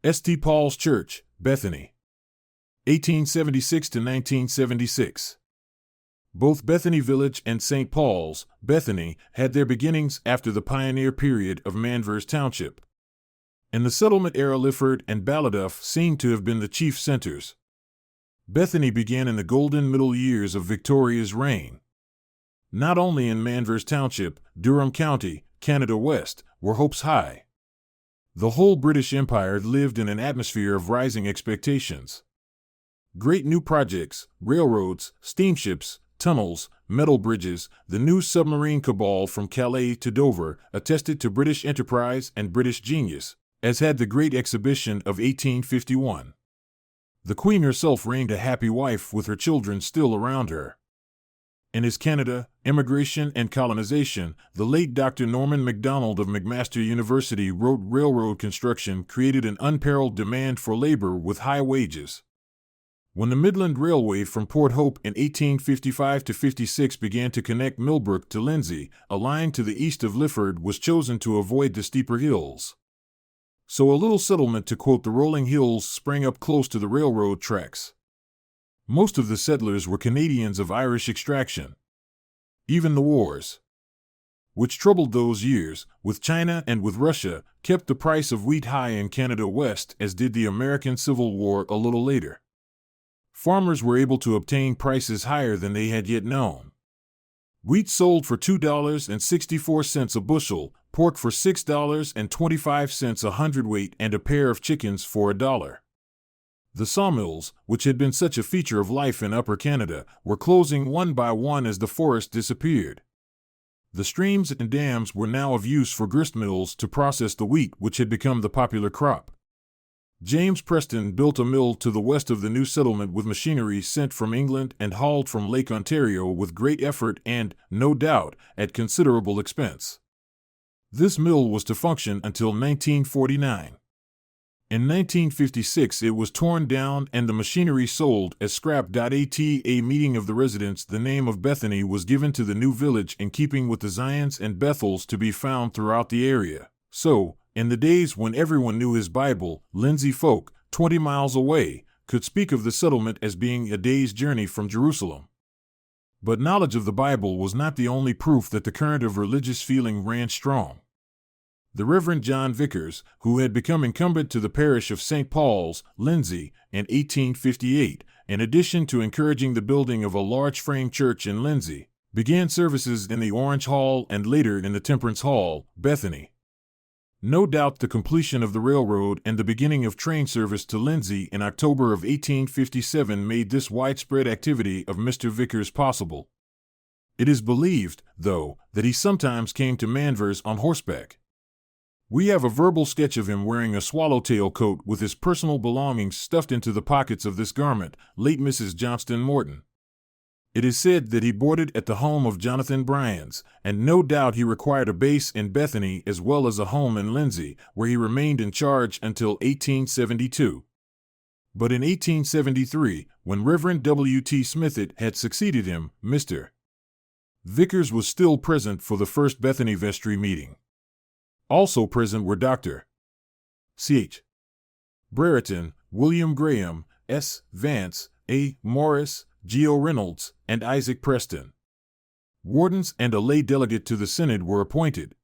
St. Paul's Church, Bethany. 1876 to 1976. Both Bethany Village and St. Paul's, Bethany, had their beginnings after the pioneer period of Manvers Township. In the settlement era, Lifford and Balliduff seem to have been the chief centers. Bethany began in the golden middle years of Victoria's reign. Not only in Manvers Township, Durham County, Canada West, were hopes high. The whole British Empire lived in an atmosphere of rising expectations. Great new projects, railroads, steamships, tunnels, metal bridges, the new submarine cabal from Calais to Dover attested to British enterprise and British genius, as had the Great Exhibition of 1851. The Queen herself reigned a happy wife with her children still around her. In his Canada, Immigration and Colonization, the late Dr. Norman MacDonald of McMaster University wrote, railroad construction created an unparalleled demand for labor with high wages. When the Midland Railway from Port Hope in 1855 to 56 began to connect Millbrook to Lindsay, a line to the east of Lifford was chosen to avoid the steeper hills. So a little settlement, to quote the rolling hills, sprang up close to the railroad tracks. Most of the settlers were Canadians of Irish extraction. Even the wars, which troubled those years, with China and with Russia, kept the price of wheat high in Canada West, as did the American Civil War a little later. Farmers were able to obtain prices higher than they had yet known. Wheat sold for $2.64 a bushel, pork for $6.25 a hundredweight, and a pair of chickens for $1. The sawmills, which had been such a feature of life in Upper Canada, were closing one by one as the forest disappeared. The streams and dams were now of use for grist mills to process the wheat, which had become the popular crop. James Preston built a mill to the west of the new settlement with machinery sent from England and hauled from Lake Ontario with great effort and, no doubt, at considerable expense. This mill was to function until 1949. In 1956 it was torn down and the machinery sold as scrap. At a meeting of the residents, the name of Bethany was given to the new village in keeping with the Zions and Bethels to be found throughout the area. So, in the days when everyone knew his Bible, Lindsay folk, 20 miles away, could speak of the settlement as being a day's journey from Jerusalem. But knowledge of the Bible was not the only proof that the current of religious feeling ran strong. The Reverend John Vickers, who had become incumbent to the parish of St. Paul's, Lindsay, in 1858, in addition to encouraging the building of a large frame church in Lindsay, began services in the Orange Hall and later in the Temperance Hall, Bethany. No doubt the completion of the railroad and the beginning of train service to Lindsay in October of 1857 made this widespread activity of Mr. Vickers possible. It is believed, though, that he sometimes came to Manvers on horseback. We have a verbal sketch of him wearing a swallowtail coat with his personal belongings stuffed into the pockets of this garment, late Mrs. Johnston Morton. It is said that he boarded at the home of Jonathan Bryans, and no doubt he required a base in Bethany as well as a home in Lindsay, where he remained in charge until 1872. But in 1873, when Reverend W.T. Smithett had succeeded him, Mr. Vickers was still present for the first Bethany vestry meeting. Also present were Dr. C.H. Brereton, William Graham, S. Vance, A. Morris, Geo Reynolds, and Isaac Preston. Wardens and a lay delegate to the synod were appointed.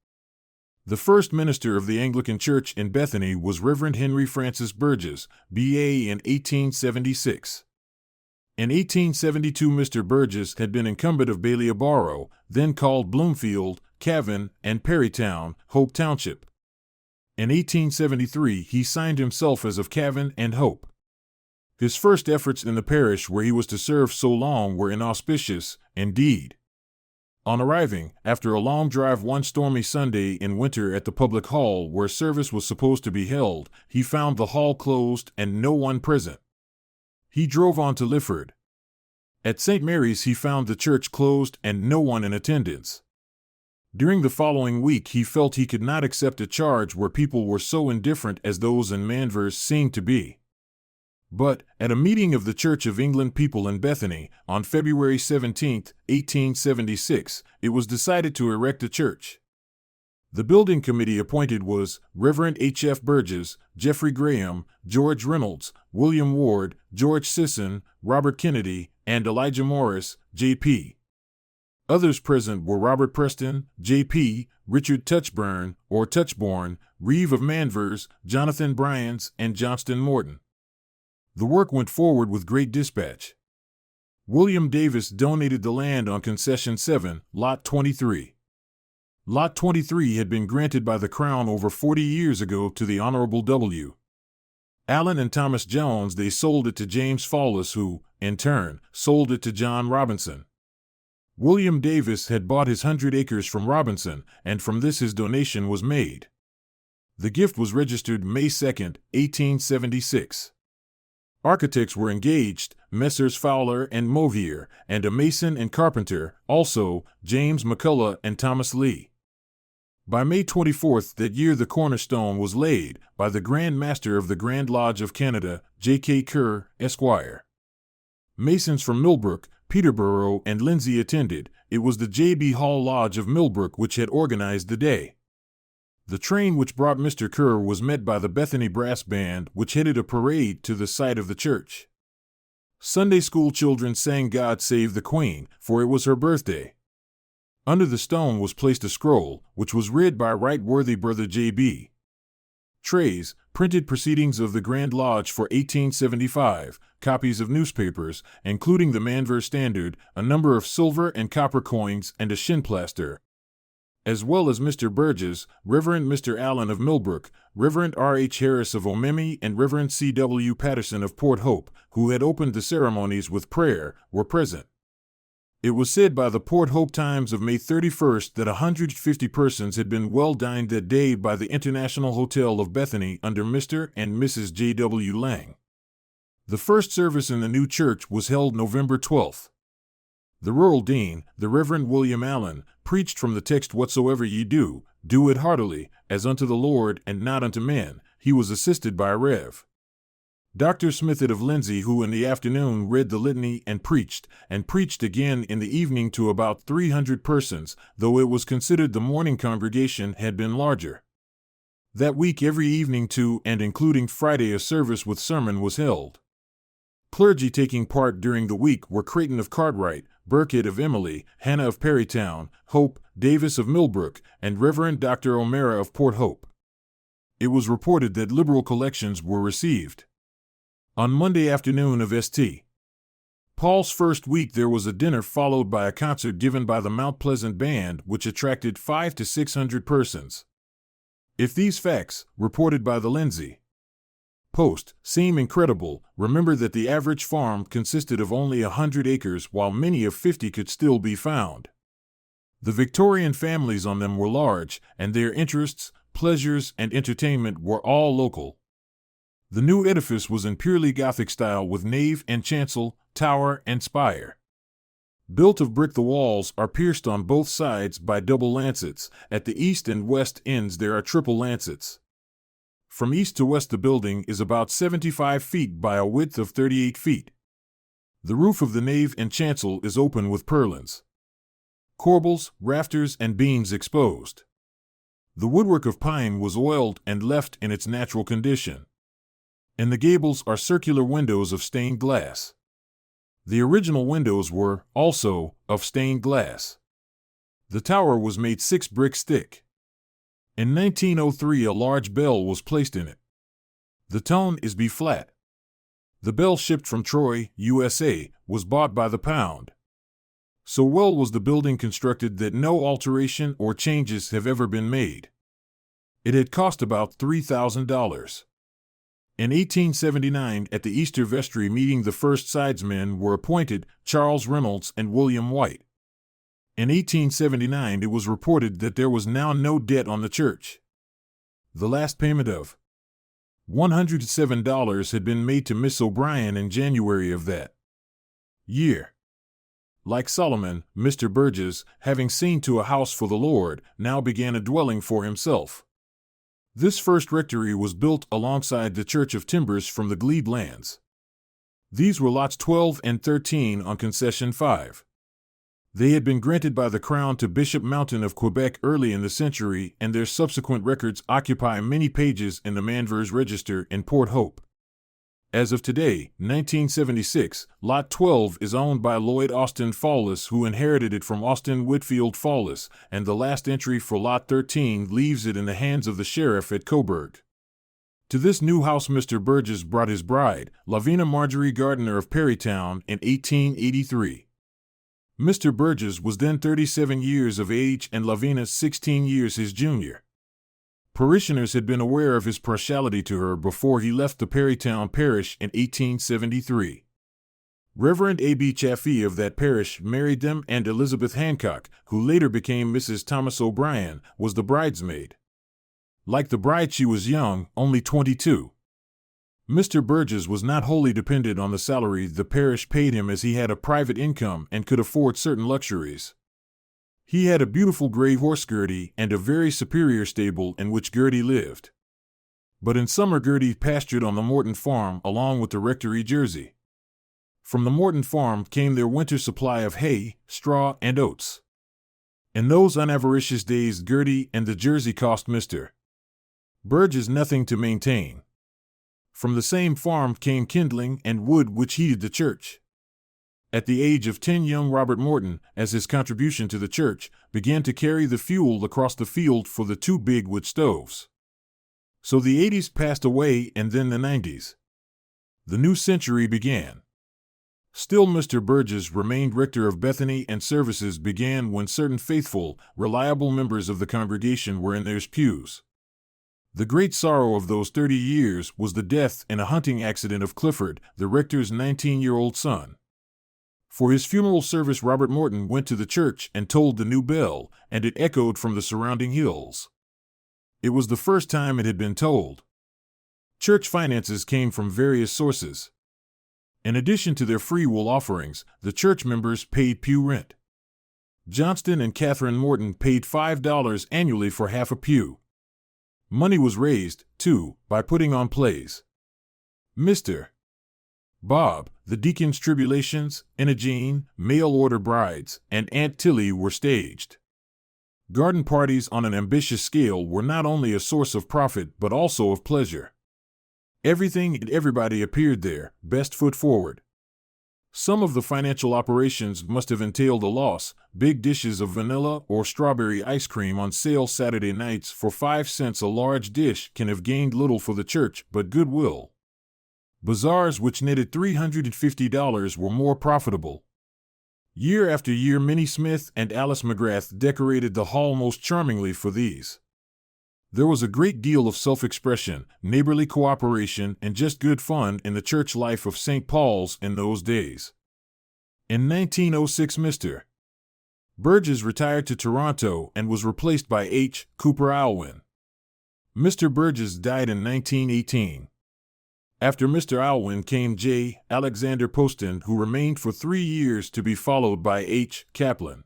The first minister of the Anglican Church in Bethany was Reverend Henry Francis Burgess, B.A. in 1876. In 1872 Mr. Burgess had been incumbent of Balliabaro, then called Bloomfield, Cavan, and Perrytown, Hope Township. In 1873 he signed himself as of Cavan and Hope. His first efforts in the parish where he was to serve so long were inauspicious, indeed. On arriving, after a long drive one stormy Sunday in winter at the public hall where service was supposed to be held, he found the hall closed and no one present. He drove on to Lifford. At St. Mary's he found the church closed and no one in attendance. During the following week he felt he could not accept a charge where people were so indifferent as those in Manvers seemed to be. But, at a meeting of the Church of England people in Bethany, on February 17, 1876, it was decided to erect a church. The building committee appointed was Reverend H. F. Burgess, Jeffrey Graham, George Reynolds, William Ward, George Sisson, Robert Kennedy, and Elijah Morris, J.P. Others present were Robert Preston, J.P., Richard Touchburn, or Touchborn, Reeve of Manvers, Jonathan Bryans, and Johnston Morton. The work went forward with great dispatch. William Davis donated the land on Concession 7, Lot 23. Lot 23 had been granted by the Crown over 40 years ago to the Honorable W. Allen and Thomas Jones. They sold it to James Fawless, who, in turn, sold it to John Robinson. William Davis had bought his 100 acres from Robinson, and from this his donation was made. The gift was registered May 2, 1876. Architects were engaged, Messrs. Fowler and Movier, and a mason and carpenter, also James McCullough and Thomas Lee. By May 24th that year the cornerstone was laid by the Grand Master of the Grand Lodge of Canada, J.K. Kerr, Esquire. Masons from Millbrook, Peterborough, and Lindsay attended. It was the J.B. Hall Lodge of Millbrook which had organized the day. The train which brought Mr. Kerr was met by the Bethany Brass Band, which headed a parade to the site of the church. Sunday school children sang God Save the Queen, for it was her birthday. Under the stone was placed a scroll, which was read by Right Worthy Brother J.B. Trays, printed proceedings of the Grand Lodge for 1875, copies of newspapers, including the Manvers Standard, a number of silver and copper coins, and a shinplaster, as well as Mr. Burgess, Reverend Mr. Allen of Millbrook, Reverend R. H. Harris of Omemee, and Reverend C. W. Patterson of Port Hope, who had opened the ceremonies with prayer, were present. It was said by the Port Hope Times of May 31st that 150 persons had been well dined that day by the International Hotel of Bethany under Mr. and Mrs. J. W. Lang. The first service in the new church was held November 12th. The rural dean, the Reverend William Allen, preached from the text, "Whatsoever ye do, do it heartily, as unto the Lord and not unto men." He was assisted by Rev. Dr. Smithett of Lindsay, who in the afternoon read the litany and preached again in the evening to about 300 persons, though it was considered the morning congregation had been larger. That week every evening to and including Friday a service with sermon was held. Clergy taking part during the week were Creighton of Cartwright, Burkitt of Emily, Hannah of Perrytown, Hope, Davis of Millbrook, and Reverend Dr. O'Mara of Port Hope. It was reported that liberal collections were received. On Monday afternoon of St. Paul's first week there was a dinner followed by a concert given by the Mount Pleasant Band which attracted 500 to 600 persons. If these facts, reported by the Lindsay Post, seem incredible, remember that the average farm consisted of only 100 acres while many of 50 could still be found. The Victorian families on them were large, and their interests, pleasures, and entertainment were all local. The new edifice was in purely Gothic style with nave and chancel, tower and spire. Built of brick, the walls are pierced on both sides by double lancets. At the east and west ends there are triple lancets. From east to west the building is about 75 feet by a width of 38 feet. The roof of the nave and chancel is open with purlins. Corbels, rafters, and beams exposed. The woodwork of pine was oiled and left in its natural condition. In the gables are circular windows of stained glass. The original windows were, also, of stained glass. The tower was made 6 bricks thick. In 1903 a large bell was placed in it. The tone is B flat. The bell, shipped from Troy, USA, was bought by the pound. So well was the building constructed that no alteration or changes have ever been made. It had cost about $3,000. In 1879, at the Easter vestry meeting, the first sidesmen were appointed, Charles Reynolds and William White. In 1879, it was reported that there was now no debt on the church. The last payment of $107 had been made to Miss O'Brien in January of that year. Like Solomon, Mr. Burgess, having seen to a house for the Lord, now began a dwelling for himself. This first rectory was built alongside the Church of Timbers from the Glebe lands. These were lots 12 and 13 on Concession 5. They had been granted by the Crown to Bishop Mountain of Quebec early in the century, and their subsequent records occupy many pages in the Manvers Register in Port Hope. As of today, 1976, Lot 12 is owned by Lloyd Austin Fawless, who inherited it from Austin Whitfield Fawless, and the last entry for Lot 13 leaves it in the hands of the sheriff at Coburg. To this new house Mr. Burgess brought his bride, Lavina Marjorie Gardiner of Perrytown, in 1883. Mr. Burgess was then 37 years of age and Lavina 16 years his junior. Parishioners had been aware of his partiality to her before he left the Perrytown parish in 1873. Reverend A.B. Chaffee of that parish married them, and Elizabeth Hancock, who later became Mrs. Thomas O'Brien, was the bridesmaid. Like the bride, she was young, only 22. Mr. Burgess was not wholly dependent on the salary the parish paid him, as he had a private income and could afford certain luxuries. He had a beautiful gray horse Gertie and a very superior stable in which Gertie lived. But in summer Gertie pastured on the Morton farm along with the rectory Jersey. From the Morton farm came their winter supply of hay, straw, and oats. In those unavaricious days Gertie and the Jersey cost Mr. Burgess nothing to maintain. From the same farm came kindling and wood which heated the church. At the age of 10, young Robert Morton, as his contribution to the church, began to carry the fuel across the field for the 2 big wood stoves. So the 80s passed away, and then the 90s. The new century began. Still Mr. Burgess remained rector of Bethany, and services began when certain faithful, reliable members of the congregation were in their pews. The great sorrow of those 30 years was the death in a hunting accident of Clifford, the rector's 19-year-old son. For his funeral service Robert Morton went to the church and tolled the new bell, and it echoed from the surrounding hills. It was the first time it had been tolled. Church finances came from various sources. In addition to their free will offerings, the church members paid pew rent. Johnston and Catherine Morton paid $5 annually for half a pew. Money was raised, too, by putting on plays. Mr. Bob, the Deacon's Tribulations, Imogene, Mail Order Brides, and Aunt Tilly were staged. Garden parties on an ambitious scale were not only a source of profit but also of pleasure. Everything and everybody appeared there, best foot forward. Some of the financial operations must have entailed a loss. Big dishes of vanilla or strawberry ice cream on sale Saturday nights for 5 cents a large dish can have gained little for the church but goodwill. Bazaars which netted $350 were more profitable. Year after year Minnie Smith and Alice McGrath decorated the hall most charmingly for these. There was a great deal of self-expression, neighborly cooperation, and just good fun in the church life of St. Paul's in those days. In 1906 Mr. Burgess retired to Toronto and was replaced by H. Cooper Alwyn. Mr. Burgess died in 1918. After Mr. Alwyn came J. Alexander Poston, who remained for 3 years to be followed by H. Kaplan.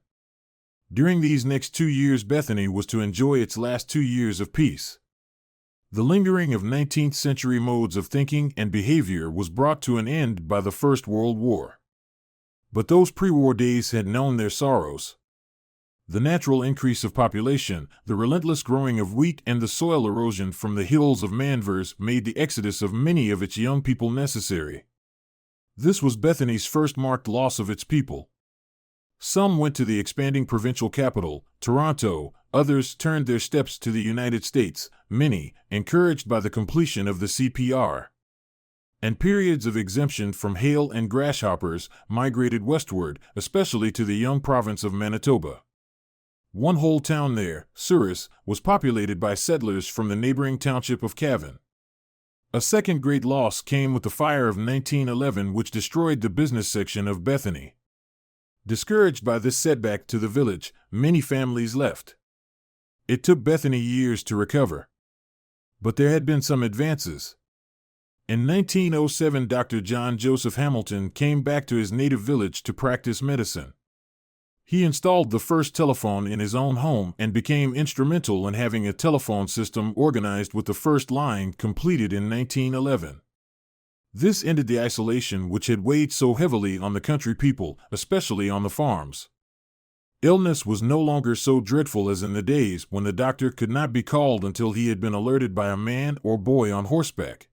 During these next 2 years Bethany was to enjoy its last 2 years of peace. The lingering of 19th century modes of thinking and behavior was brought to an end by the First World War. But those pre-war days had known their sorrows. The natural increase of population, the relentless growing of wheat, and the soil erosion from the hills of Manvers made the exodus of many of its young people necessary. This was Bethany's first marked loss of its people. Some went to the expanding provincial capital, Toronto, others turned their steps to the United States, many, encouraged by the completion of the CPR. And periods of exemption from hail and grasshoppers migrated westward, especially to the young province of Manitoba. One whole town there, Souris, was populated by settlers from the neighboring township of Cavan. A second great loss came with the fire of 1911, which destroyed the business section of Bethany. Discouraged by this setback to the village, many families left. It took Bethany years to recover. But there had been some advances. In 1907, Dr. John Joseph Hamilton came back to his native village to practice medicine. He installed the first telephone in his own home and became instrumental in having a telephone system organized with the first line completed in 1911. This ended the isolation which had weighed so heavily on the country people, especially on the farms. Illness was no longer so dreadful as in the days when the doctor could not be called until he had been alerted by a man or boy on horseback.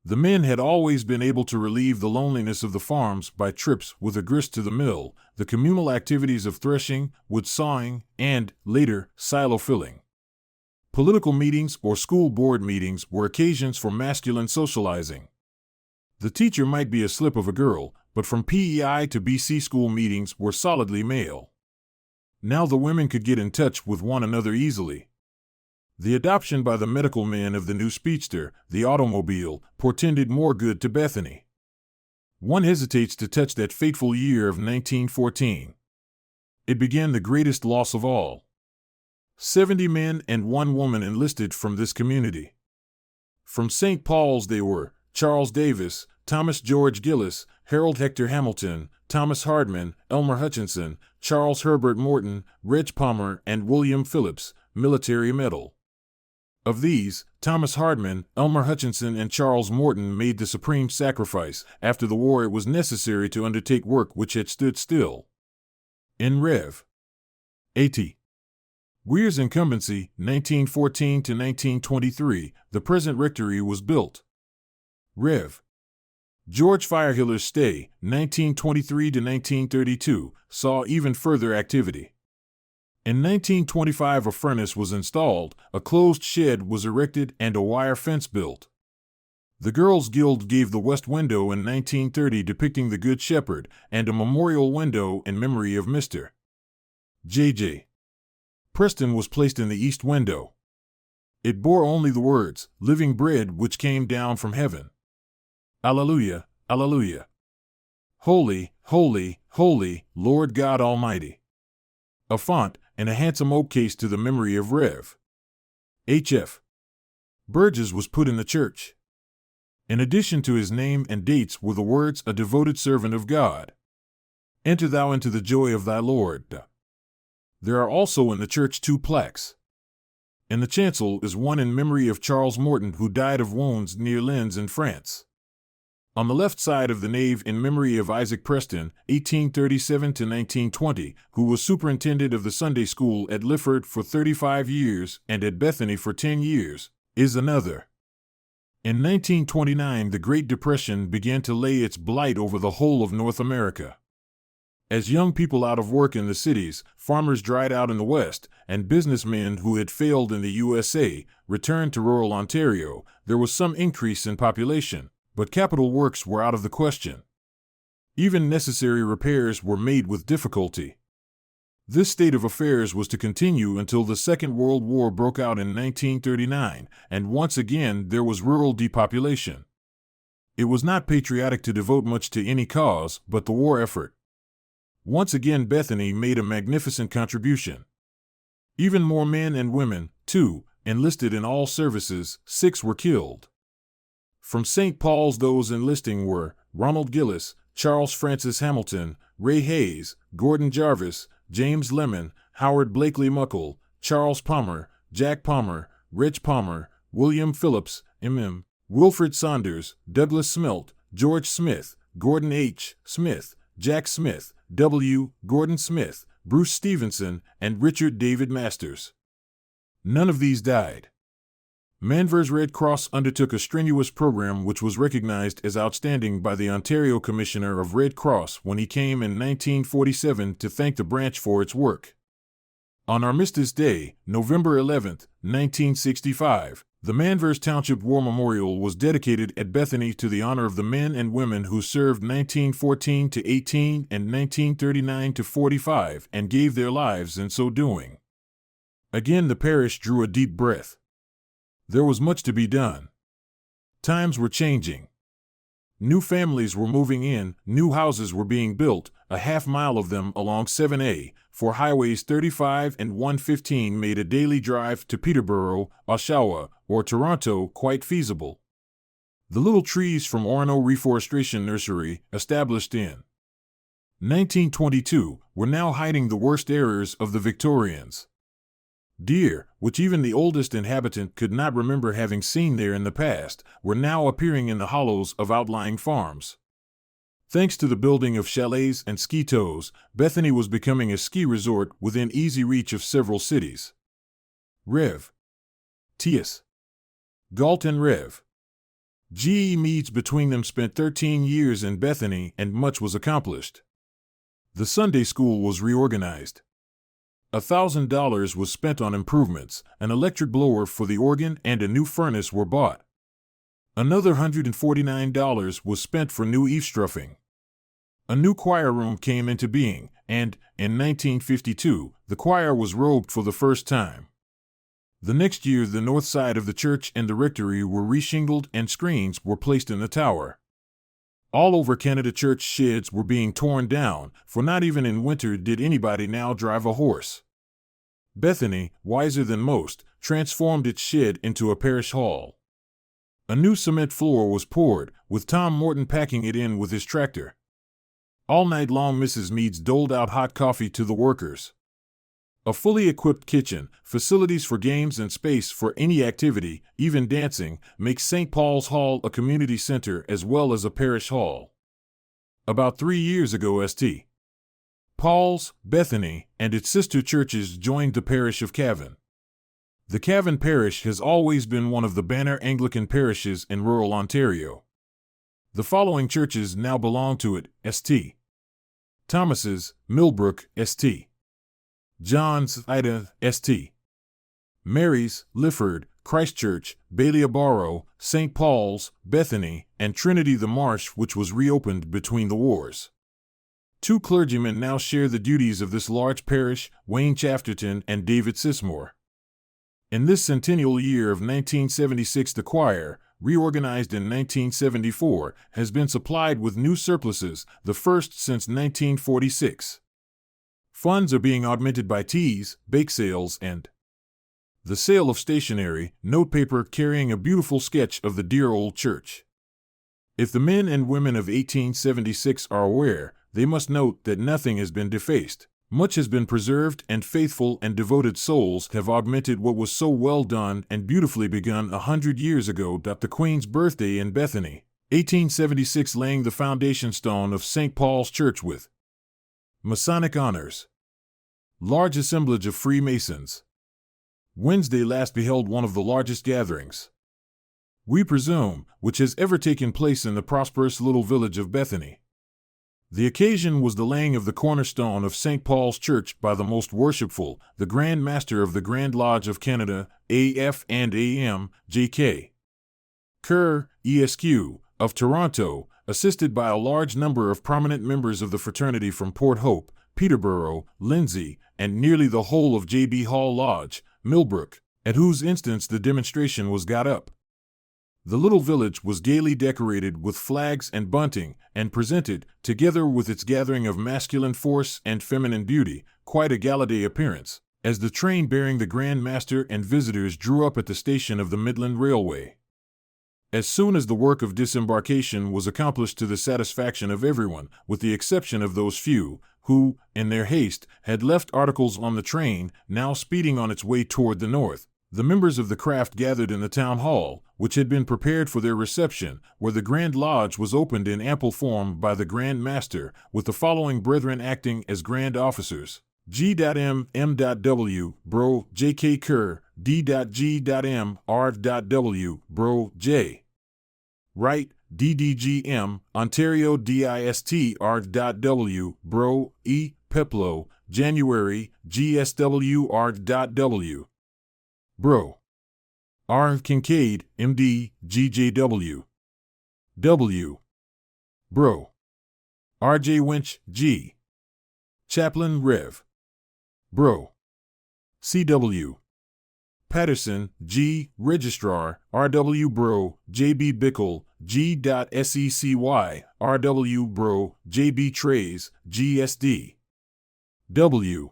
The men had always been able to relieve the loneliness of the farms by trips with a grist to the mill, the communal activities of threshing, wood sawing, and, later, silo filling. Political meetings or school board meetings were occasions for masculine socializing. The teacher might be a slip of a girl, but from PEI to BC school meetings were solidly male. Now the women could get in touch with one another easily. The adoption by the medical men of the new speedster, the automobile, portended more good to Bethany. One hesitates to touch that fateful year of 1914. It began the greatest loss of all. 70 men and 1 woman enlisted from this community. From St. Paul's they were Charles Davis, Thomas George Gillis, Harold Hector Hamilton, Thomas Hardman, Elmer Hutchinson, Charles Herbert Morton, Reg Palmer, and William Phillips, military medal. Of these, Thomas Hardman, Elmer Hutchinson, and Charles Morton made the supreme sacrifice. After the war, it was necessary to undertake work which had stood still. In Rev. A.T. Weir's incumbency, 1914 to 1923, the present rectory was built. Rev. George Firehiller's stay, 1923 to 1932, saw even further activity. In 1925 a furnace was installed, a closed shed was erected, and a wire fence built. The Girls' Guild gave the west window in 1930 depicting the Good Shepherd, and a memorial window in memory of Mr. J.J. Preston was placed in the east window. It bore only the words, "Living bread which came down from heaven. Alleluia, alleluia. Holy, holy, holy, Lord God Almighty." A font and a handsome oak case to the memory of Rev. H.F. Burgess was put in the church. In addition to his name and dates were the words, "A devoted servant of God. Enter thou into the joy of thy Lord." There are also in the church 2 plaques. In the chancel is one in memory of Charles Morton, who died of wounds near Lens in France. On the left side of the nave in memory of Isaac Preston, 1837 to 1920, who was superintendent of the Sunday school at Lifford for 35 years and at Bethany for 10 years, is another. In 1929 the Great Depression began to lay its blight over the whole of North America. As young people out of work in the cities, farmers dried out in the West, and businessmen who had failed in the USA returned to rural Ontario, there was some increase in population. But capital works were out of the question. Even necessary repairs were made with difficulty. This state of affairs was to continue until the Second World War broke out in 1939, and once again there was rural depopulation. It was not patriotic to devote much to any cause but the war effort. Once again Bethany made a magnificent contribution. Even more men and women, too, enlisted in all services. 6 were killed. From St. Paul's those enlisting were Ronald Gillis, Charles Francis Hamilton, Ray Hayes, Gordon Jarvis, James Lemon, Howard Blakely Muckle, Charles Palmer, Jack Palmer, Reg Palmer, William Phillips, M.M., Wilfred Saunders, Douglas Smelt, George Smith, Gordon H. Smith, Jack Smith, W. Gordon Smith, Bruce Stevenson, and Richard David Masters. None of these died. Manvers Red Cross undertook a strenuous program which was recognized as outstanding by the Ontario Commissioner of Red Cross when he came in 1947 to thank the branch for its work. On Armistice Day, November 11, 1965, the Manvers Township War Memorial was dedicated at Bethany to the honor of the men and women who served 1914 to 18 and 1939 to 45 and gave their lives in so doing. Again the parish drew a deep breath. There was much to be done. Times were changing. New families were moving in, new houses were being built, a half-mile of them along 7A, for highways 35 and 115 made a daily drive to Peterborough, Oshawa, or Toronto quite feasible. The little trees from Orono Reforestation Nursery, established in 1922, were now hiding the worst errors of the Victorians. Deer, which even the oldest inhabitant could not remember having seen there in the past, were now appearing in the hollows of outlying farms. Thanks to the building of chalets and ski tows, Bethany was becoming a ski resort within easy reach of several cities. Rev. T.S. Galt and Rev. G. E. Meads between them spent 13 years in Bethany, and much was accomplished. The Sunday school was reorganized. $1,000 was spent on improvements, an electric blower for the organ and a new furnace were bought. Another $149 was spent for new eavesdropping. A new choir room came into being, and, in 1952, the choir was robed for the first time. The next year, the north side of the church and the rectory were reshingled and screens were placed in the tower. All over Canada, church sheds were being torn down, for not even in winter did anybody now drive a horse. Bethany, wiser than most, transformed its shed into a parish hall. A new cement floor was poured, with Tom Morton packing it in with his tractor. All night long Mrs. Meads doled out hot coffee to the workers. A fully equipped kitchen, facilities for games and space for any activity, even dancing, makes St. Paul's Hall a community center as well as a parish hall. About 3 years ago, St. Paul's, Bethany, and its sister churches joined the parish of Cavan. The Cavan parish has always been one of the banner Anglican parishes in rural Ontario. The following churches now belong to it: St. Thomas's, Millbrook, St. John's, Ida, St. Mary's, Lifford, Christchurch, Ballyabaro, St. Paul's, Bethany, and Trinity the Marsh, which was reopened between the wars. 2 clergymen now share the duties of this large parish, Wayne Chafterton and David Sismore. In this centennial year of 1976, the choir, reorganized in 1974, has been supplied with new surplices, the first since 1946. Funds are being augmented by teas, bake sales, and the sale of stationery, notepaper carrying a beautiful sketch of the dear old church. If the men and women of 1876 are aware, they must note that nothing has been defaced. Much has been preserved, and faithful and devoted souls have augmented what was so well done and beautifully begun 100 years ago. The Queen's birthday in Bethany, 1876, laying the foundation stone of St. Paul's Church with Masonic honors. Large assemblage of Freemasons. Wednesday last beheld one of the largest gatherings, we presume, which has ever taken place in the prosperous little village of Bethany. The occasion was the laying of the cornerstone of St. Paul's Church by the most worshipful, the Grand Master of the Grand Lodge of Canada, A.F. and A.M., J.K. Kerr, ESQ, of Toronto, assisted by a large number of prominent members of the fraternity from Port Hope, Peterborough, Lindsay, and nearly the whole of J.B. Hall Lodge, Millbrook, at whose instance the demonstration was got up. The little village was gaily decorated with flags and bunting, and presented, together with its gathering of masculine force and feminine beauty, quite a gala-day appearance, as the train bearing the Grand Master and visitors drew up at the station of the Midland Railway. As soon as the work of disembarkation was accomplished to the satisfaction of everyone, with the exception of those few who, in their haste, had left articles on the train, now speeding on its way toward the north, the members of the craft gathered in the town hall, which had been prepared for their reception, where the Grand Lodge was opened in ample form by the Grand Master, with the following brethren acting as Grand Officers: G.M. M.W. Bro. J.K. Kerr, D.G.M. R.W. Bro. J. Wright, DDGM, Ontario DIST R.W. Bro. E. Peplow, January, GSW R.W. Bro. R. Kincaid, M.D., G.J.W. W. Bro. R.J. Winch, G. Chaplain, Rev. Bro. C.W. Patterson, G. Registrar, R.W. Bro. J.B. Bickle, G.Secy, R.W. Bro. J.B. Trays, G.S.D. W.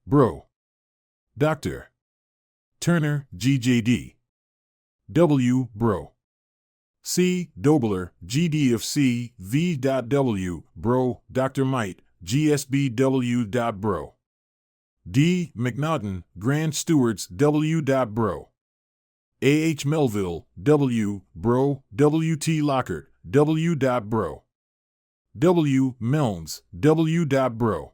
Bro. Dr. Turner, G.J.D. W. Bro. C. Dobler, G.D. of C. V. W. Bro. Dr. Might, G.S.B.W. Bro. D. McNaughton, Grand Stewards, W. Bro. A. H. Melville, W. Bro. W. T. Lockhart, W. Bro. W. Milnes, W. Bro.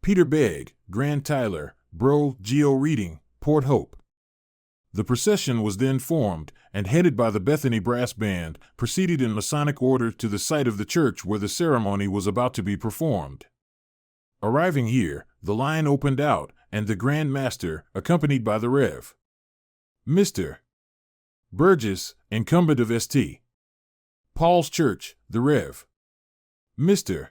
Peter Begg, Grand Tyler, Bro. Geo Reading, Port Hope. The procession was then formed, and headed by the Bethany Brass Band, proceeded in Masonic order to the site of the church where the ceremony was about to be performed. Arriving here, the line opened out, and the Grand Master, accompanied by the Rev. Mr. Burgess, incumbent of St. Paul's Church, the Rev. Mr.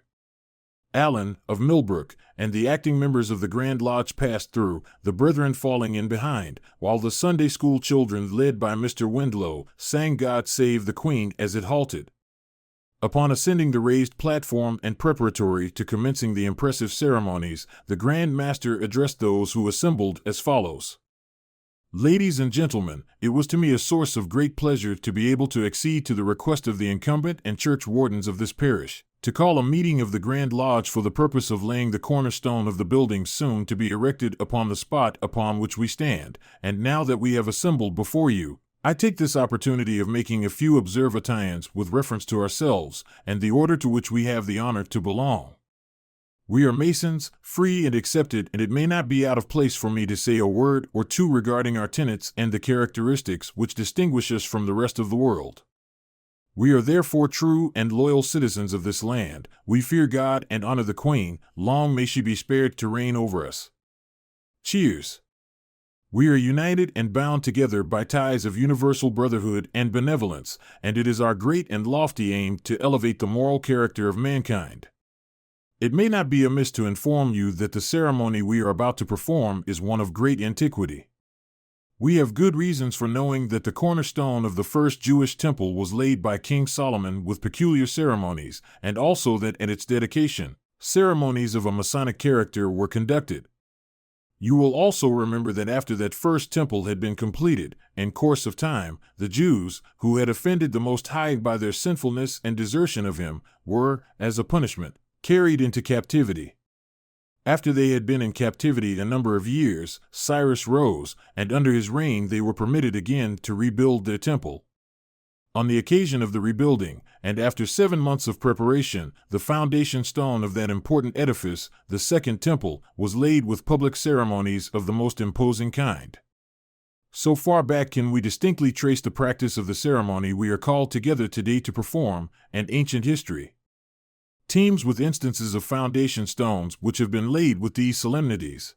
Allen, of Millbrook, and the acting members of the Grand Lodge passed through, the brethren falling in behind, while the Sunday school children, led by Mr. Windlow, sang God Save the Queen as it halted. Upon ascending the raised platform and preparatory to commencing the impressive ceremonies, the Grand Master addressed those who assembled as follows. Ladies and gentlemen, it was to me a source of great pleasure to be able to accede to the request of the incumbent and church wardens of this parish, to call a meeting of the Grand Lodge for the purpose of laying the cornerstone of the building soon to be erected upon the spot upon which we stand, and now that we have assembled before you, I take this opportunity of making a few observations with reference to ourselves and the order to which we have the honor to belong. We are Masons, free and accepted, and it may not be out of place for me to say a word or two regarding our tenets and the characteristics which distinguish us from the rest of the world. We are therefore true and loyal citizens of this land. We fear God and honor the Queen. Long may she be spared to reign over us. Cheers. We are united and bound together by ties of universal brotherhood and benevolence, and it is our great and lofty aim to elevate the moral character of mankind. It may not be amiss to inform you that the ceremony we are about to perform is one of great antiquity. We have good reasons for knowing that the cornerstone of the first Jewish temple was laid by King Solomon with peculiar ceremonies, and also that at its dedication, ceremonies of a Masonic character were conducted. You will also remember that after that first temple had been completed, in course of time, the Jews, who had offended the Most High by their sinfulness and desertion of him, were, as a punishment, carried into captivity. After they had been in captivity a number of years, Cyrus rose, and under his reign they were permitted again to rebuild their temple. On the occasion of the rebuilding, and after 7 months of preparation, the foundation stone of that important edifice, the Second Temple, was laid with public ceremonies of the most imposing kind. So far back can we distinctly trace the practice of the ceremony we are called together today to perform, and ancient history teems with instances of foundation stones which have been laid with these solemnities.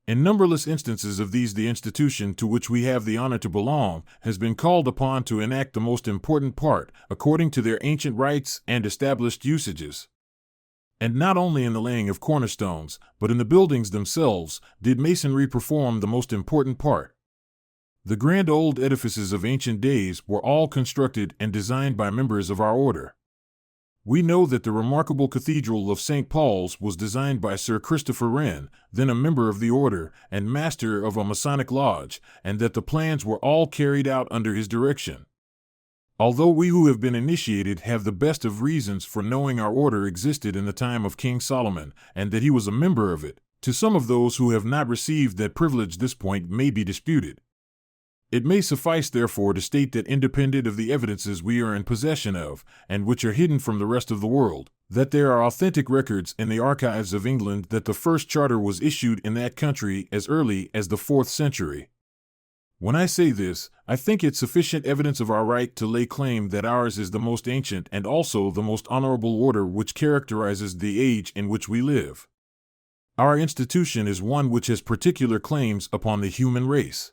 In numberless instances of these, the institution to which we have the honor to belong has been called upon to enact the most important part, according to their ancient rites and established usages. And not only in the laying of cornerstones, but in the buildings themselves, did masonry perform the most important part. The grand old edifices of ancient days were all constructed and designed by members of our order. We know that the remarkable Cathedral of St. Paul's was designed by Sir Christopher Wren, then a member of the order and master of a Masonic lodge, and that the plans were all carried out under his direction. Although we who have been initiated have the best of reasons for knowing our order existed in the time of King Solomon, and that he was a member of it, to some of those who have not received that privilege this point may be disputed. It may suffice, therefore, to state that independent of the evidences we are in possession of, and which are hidden from the rest of the world, that there are authentic records in the archives of England that the first charter was issued in that country as early as the 4th century. When I say this, I think it sufficient evidence of our right to lay claim that ours is the most ancient and also the most honorable order which characterizes the age in which we live. Our institution is one which has particular claims upon the human race.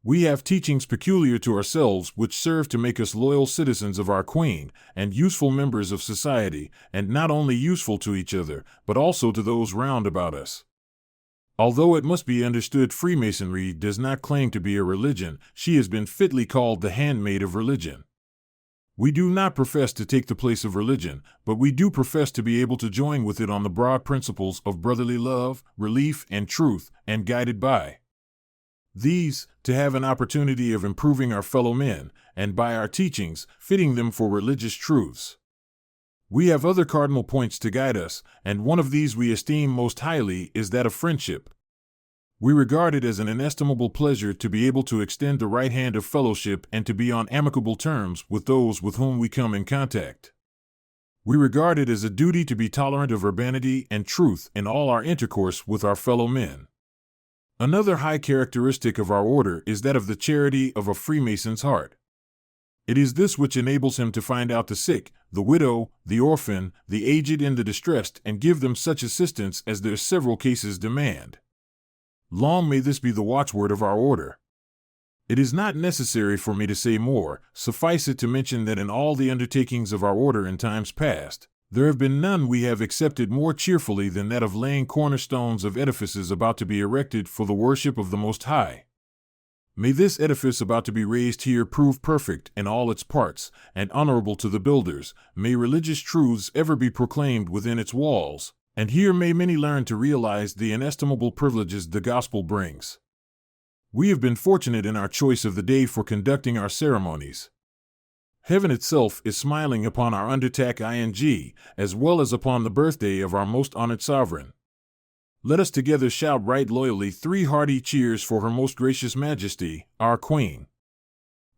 We have teachings peculiar to ourselves which serve to make us loyal citizens of our Queen and useful members of society, and not only useful to each other, but also to those round about us. Although it must be understood Freemasonry does not claim to be a religion, she has been fitly called the handmaid of religion. We do not profess to take the place of religion, but we do profess to be able to join with it on the broad principles of brotherly love, relief, and truth, and guided by these, to have an opportunity of improving our fellow men, and by our teachings, fitting them for religious truths. We have other cardinal points to guide us, and one of these we esteem most highly is that of friendship. We regard it as an inestimable pleasure to be able to extend the right hand of fellowship and to be on amicable terms with those with whom we come in contact. We regard it as a duty to be tolerant of urbanity and truth in all our intercourse with our fellow men. Another high characteristic of our order is that of the charity of a Freemason's heart. It is this which enables him to find out the sick, the widow, the orphan, the aged, and the distressed, and give them such assistance as their several cases demand. Long may this be the watchword of our order. It is not necessary for me to say more, suffice it to mention that in all the undertakings of our order in times past, there have been none we have accepted more cheerfully than that of laying cornerstones of edifices about to be erected for the worship of the Most High. May this edifice about to be raised here prove perfect in all its parts, and honorable to the builders. May religious truths ever be proclaimed within its walls, and here may many learn to realize the inestimable privileges the gospel brings. We have been fortunate in our choice of the day for conducting our ceremonies. Heaven itself is smiling upon our undertak ing, as well as upon the birthday of our most honored sovereign. Let us together shout right loyally 3 hearty cheers for Her Most Gracious Majesty, our Queen.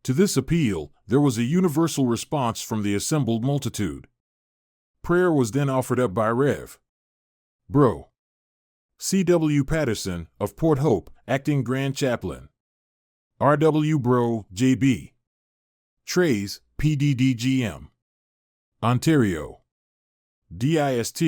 To this appeal, there was a universal response from the assembled multitude. Prayer was then offered up by Rev. Bro. C.W. Patterson, of Port Hope, Acting Grand Chaplain. R.W. Bro, J.B. Trays, PDDGM. Ontario. DIST,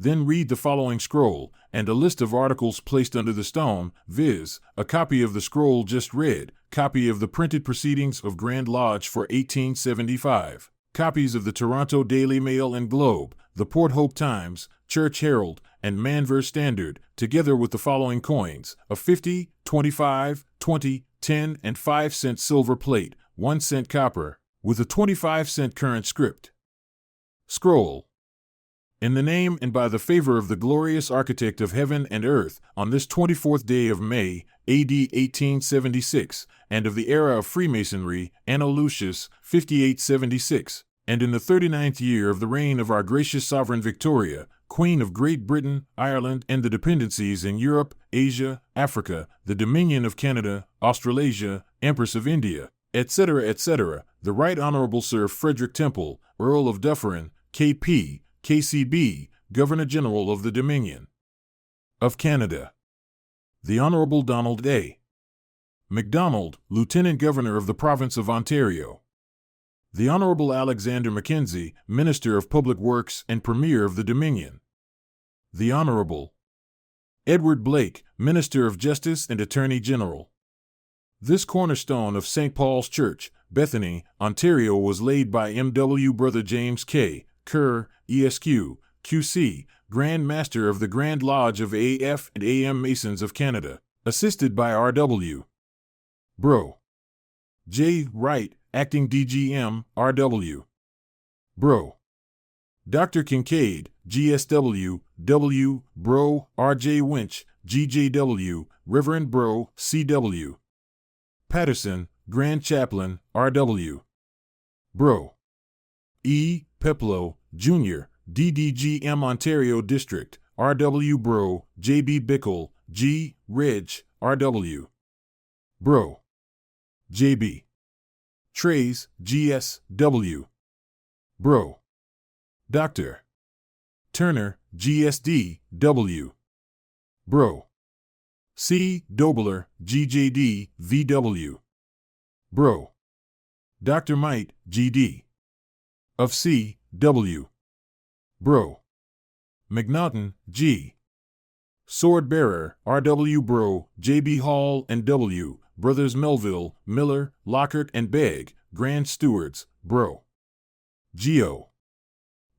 then read the following scroll, and a list of articles placed under the stone, viz., a copy of the scroll just read, copy of the printed proceedings of Grand Lodge for 1875, copies of the Toronto Daily Mail and Globe, the Port Hope Times, Church Herald, and Manvers Standard, together with the following coins, a 50, 25, 20, 10, and 5-cent silver plate, 1-cent copper, with a 25-cent current script. Scroll. In the name and by the favor of the glorious architect of heaven and earth, on this 24th day of May, A.D. 1876, and of the era of Freemasonry, Anno Lucius, 5876, and in the 39th year of the reign of our gracious sovereign Victoria, Queen of Great Britain, Ireland, and the dependencies in Europe, Asia, Africa, the Dominion of Canada, Australasia, Empress of India, etc., etc., the Right Honorable Sir Frederick Temple, Earl of Dufferin, K.P., KCB, Governor-General of the Dominion of Canada. The Honorable Donald A. MacDonald, Lieutenant Governor of the Province of Ontario. The Honorable Alexander Mackenzie, Minister of Public Works and Premier of the Dominion. The Honorable Edward Blake, Minister of Justice and Attorney General. This cornerstone of St. Paul's Church, Bethany, Ontario, was laid by M.W. Brother James K. Kerr, ESQ, QC, Grand Master of the Grand Lodge of A.F. and A.M. Masons of Canada, assisted by R.W. Bro. J. Wright, Acting DGM, R.W. Bro. Dr. Kincaid, GSW, W. Bro, R.J. Winch, GJW, Reverend Bro, C.W. Patterson, Grand Chaplain, R.W. Bro. E. Peplow, Jr., DDGM Ontario District, R.W. Bro, J.B. Bickle, G. Reg, R.W. Bro. J.B. Trays, G.S.W. Bro. Dr. Turner, G.S.D. W. Bro. C. Dobler, G.J.D. V.W. Bro. Dr. Might, G.D. of C.W. Bro. McNaughton, G. Sword Bearer, R.W. Bro, J.B. Hall and W. Brothers Melville, Miller, Lockhart, and Begg, Grand Stewards, Bro. Geo.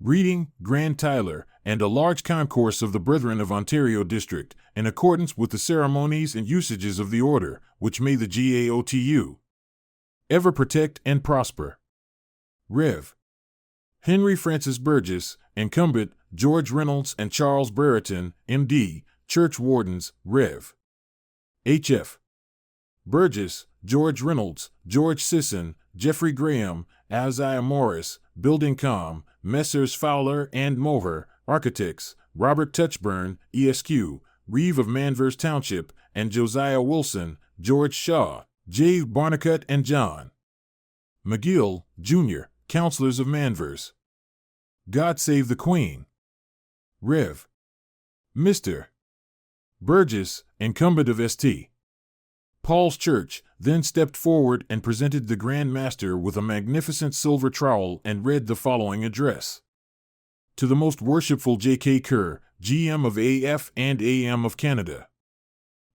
Reading, Grand Tyler, and a large concourse of the Brethren of Ontario District, in accordance with the ceremonies and usages of the order, which may the GAOTU ever protect and prosper. Rev. Henry Francis Burgess, Incumbent, George Reynolds and Charles Brereton, M.D., Church Wardens, Rev. H.F. Burgess, George Reynolds, George Sisson, Jeffrey Graham, Isaiah Morris, Building Com, Messrs. Fowler and Moher, Architects, Robert Touchburn, ESQ, Reeve of Manvers Township, and Josiah Wilson, George Shaw, J. Barnacut and John McGill, Jr., Councilors of Manvers. God save the Queen. Rev. Mr. Burgess, incumbent of St. Paul's Church, then stepped forward and presented the Grand Master with a magnificent silver trowel and read the following address. To the Most Worshipful J.K. Kerr, GM of AF and AM of Canada.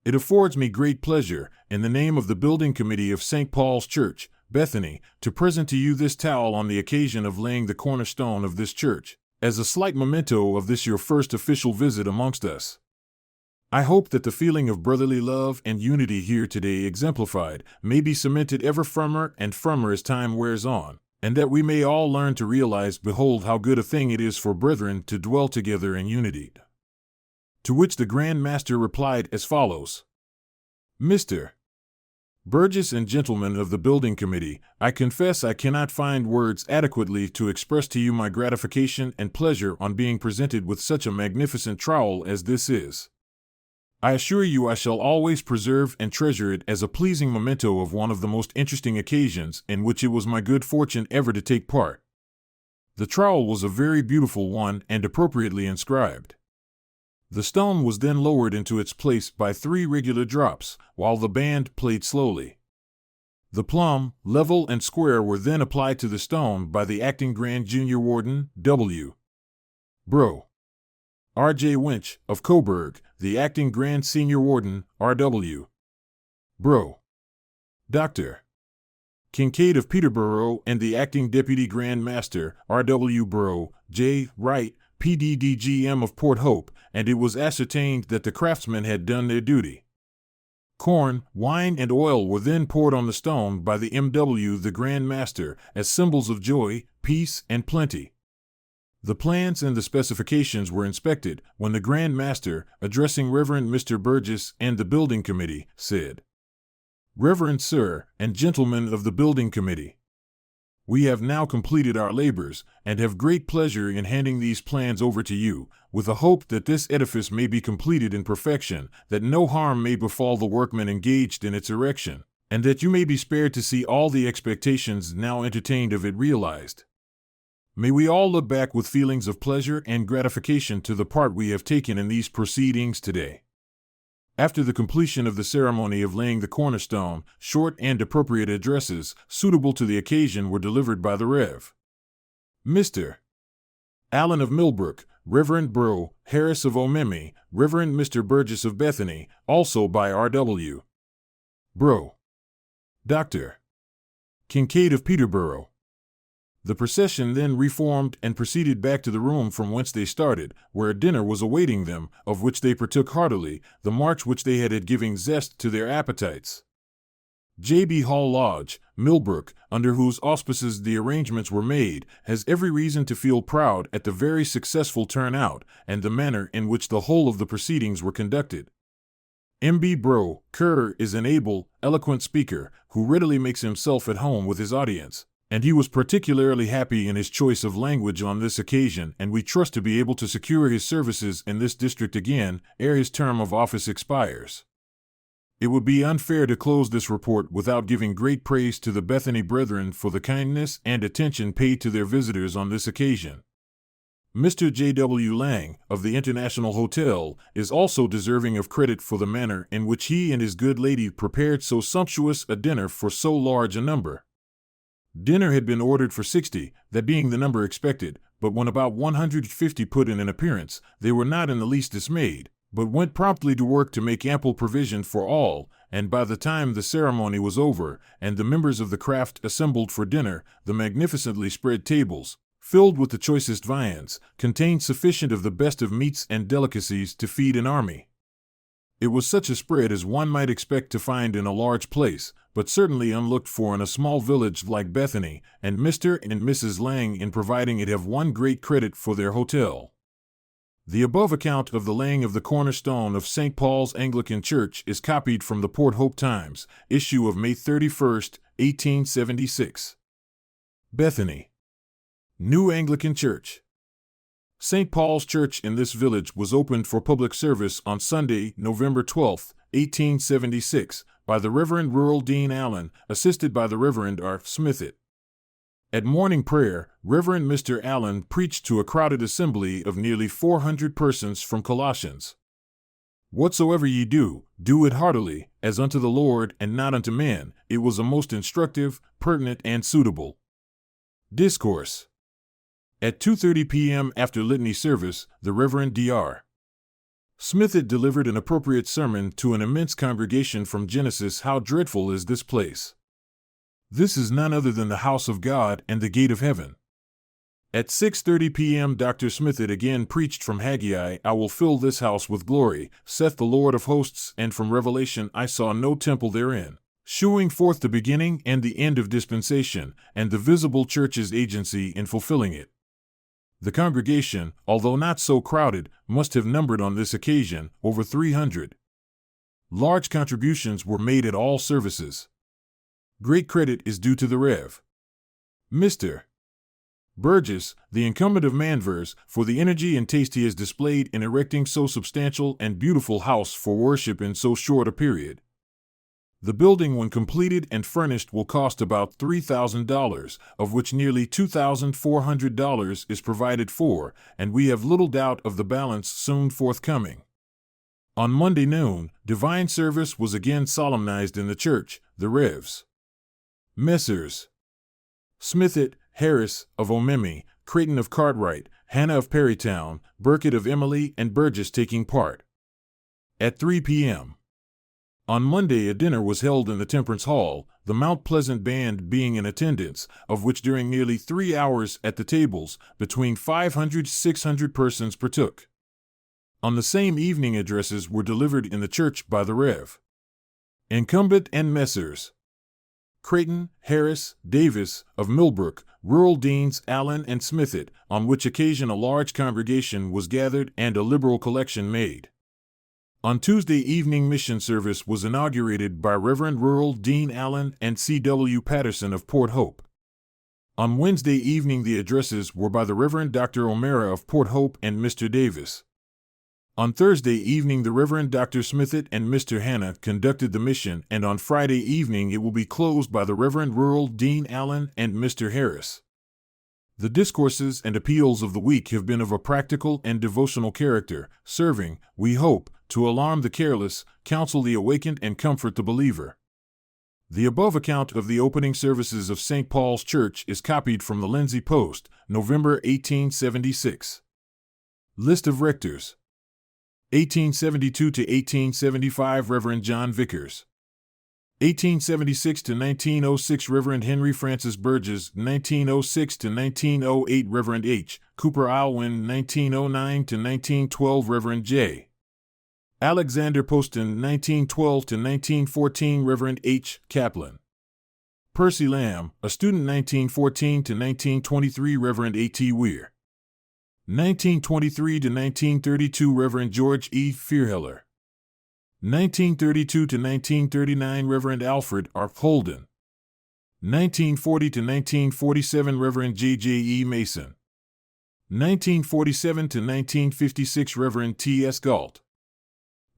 It affords me great pleasure, in the name of the Building Committee of St. Paul's Church, Bethany, to present to you this towel on the occasion of laying the cornerstone of this church, as a slight memento of this your first official visit amongst us. I hope that the feeling of brotherly love and unity here today exemplified may be cemented ever firmer and firmer as time wears on, and that we may all learn to realize, behold, how good a thing it is for brethren to dwell together in unity. To which the Grand Master replied as follows. Mr. Burgess and gentlemen of the Building Committee, I confess I cannot find words adequately to express to you my gratification and pleasure on being presented with such a magnificent trowel as this is. I assure you I shall always preserve and treasure it as a pleasing memento of one of the most interesting occasions in which it was my good fortune ever to take part. The trowel was a very beautiful one and appropriately inscribed. The stone was then lowered into its place by 3 regular drops, while the band played slowly. The plumb, level, and square were then applied to the stone by the acting Grand Junior Warden, W. Bro. R.J. Winch, of Coburg, the acting Grand Senior Warden, R.W. Bro. Dr. Kincaid of Peterborough, and the acting Deputy Grand Master, R.W. Bro. J. Wright, PDDGM of Port Hope, and it was ascertained that the craftsmen had done their duty. Corn, wine, and oil were then poured on the stone by the M.W. the Grand Master as symbols of joy, peace, and plenty. The plans and the specifications were inspected, when the Grand Master, addressing Reverend Mr. Burgess and the Building Committee, said, Reverend Sir, and gentlemen of the Building Committee, we have now completed our labors, and have great pleasure in handing these plans over to you, with a hope that this edifice may be completed in perfection, that no harm may befall the workmen engaged in its erection, and that you may be spared to see all the expectations now entertained of it realized. May we all look back with feelings of pleasure and gratification to the part we have taken in these proceedings today. After the completion of the ceremony of laying the cornerstone, short and appropriate addresses, suitable to the occasion, were delivered by the Rev. Mr. Allen of Millbrook, Reverend Bro. Harris of Omemmy, Reverend Mr. Burgess of Bethany, also by R.W. Bro. Dr. Kincaid of Peterborough. The procession then reformed and proceeded back to the room from whence they started, where a dinner was awaiting them, of which they partook heartily, the march which they had giving zest to their appetites. J.B. Hall Lodge, Millbrook, under whose auspices the arrangements were made, has every reason to feel proud at the very successful turnout and the manner in which the whole of the proceedings were conducted. M.B. Bro. Kerr is an able, eloquent speaker, who readily makes himself at home with his audience, and he was particularly happy in his choice of language on this occasion, and we trust to be able to secure his services in this district again, ere his term of office expires. It would be unfair to close this report without giving great praise to the Bethany brethren for the kindness and attention paid to their visitors on this occasion. Mr. J.W. Lang, of the International Hotel, is also deserving of credit for the manner in which he and his good lady prepared so sumptuous a dinner for so large a number. Dinner had been ordered for 60, that being the number expected, but when about 150 put in an appearance, they were not in the least dismayed, but went promptly to work to make ample provision for all, and by the time the ceremony was over, and the members of the craft assembled for dinner, the magnificently spread tables, filled with the choicest viands, contained sufficient of the best of meats and delicacies to feed an army. It was such a spread as one might expect to find in a large place, but certainly unlooked for in a small village like Bethany, and Mr. and Mrs. Lang in providing it have won great credit for their hotel. The above account of the laying of the cornerstone of St. Paul's Anglican Church is copied from the Port Hope Times, issue of May 31, 1876. Bethany. New Anglican Church. St. Paul's Church in this village was opened for public service on Sunday, November 12, 1876, by the Reverend Rural Dean Allen, assisted by the Reverend R. Smithett. At morning prayer, Reverend Mr. Allen preached to a crowded assembly of nearly 400 persons from Colossians. Whatsoever ye do, do it heartily, as unto the Lord and not unto men. It was a most instructive, pertinent, and suitable discourse. At 2:30 p.m. after litany service, the Reverend Dr. Smith had delivered an appropriate sermon to an immense congregation from Genesis. How dreadful is this place! This is none other than the house of God and the gate of heaven. At 6:30 p.m. Dr. Smith had again preached from Haggai, I will fill this house with glory, saith the Lord of hosts, and from Revelation, I saw no temple therein, shewing forth the beginning and the end of dispensation, and the visible church's agency in fulfilling it. The congregation, although not so crowded, must have numbered on this occasion over 300. Large contributions were made at all services. Great credit is due to the Rev. Mr. Burgess, the incumbent of Manvers, for the energy and taste he has displayed in erecting so substantial and beautiful house for worship in so short a period. The building, when completed and furnished, will cost about $3,000, of which nearly $2,400 is provided for, and we have little doubt of the balance soon forthcoming. On Monday noon, divine service was again solemnized in the church. The Revs. Messrs. Smithett, Harris of Omemmy, Creighton of Cartwright, Hannah of Perrytown, Burkett of Emily, and Burgess taking part. At 3 p.m. on Monday, a dinner was held in the Temperance Hall, the Mount Pleasant Band being in attendance, of which during nearly 3 hours at the tables, between 500 to 600 persons partook. On the same evening, addresses were delivered in the church by the Rev. Incumbent and Messrs. Creighton, Harris, Davis, of Millbrook, rural deans Allen and Smithett, on which occasion a large congregation was gathered and a liberal collection made. On Tuesday evening, mission service was inaugurated by Reverend Rural Dean Allen and C.W. Patterson of Port Hope. On Wednesday evening, the addresses were by the Reverend Dr. O'Mara of Port Hope and Mr. Davis. On Thursday evening, the Reverend Dr. Smithett and Mr. Hannah conducted the mission, and on Friday evening it will be closed by the Reverend Rural Dean Allen and Mr. Harris. The discourses and appeals of the week have been of a practical and devotional character, serving, we hope, to alarm the careless, counsel the awakened, and comfort the believer. The above account of the opening services of St. Paul's Church is copied from the Lindsay Post, November 1876. List of rectors. 1872 to 1875 Reverend John Vickers. 1876 to 1906 Reverend Henry Francis Burgess. 1906 to 1908 Reverend H. Cooper Alwyn. 1909 to 1912 Reverend J. Alexander Poston. 1912 to 1914 Reverend H. Kaplan. Percy Lamb, a student. 1914 to 1923 Reverend A.T. Weir. 1923 to 1932 Reverend George E. Fearheller. 1932 to 1939 Reverend Alfred R. Holden. 1940 to 1947 Reverend J.J. E. Mason. 1947 to 1956 Reverend T.S. Galt.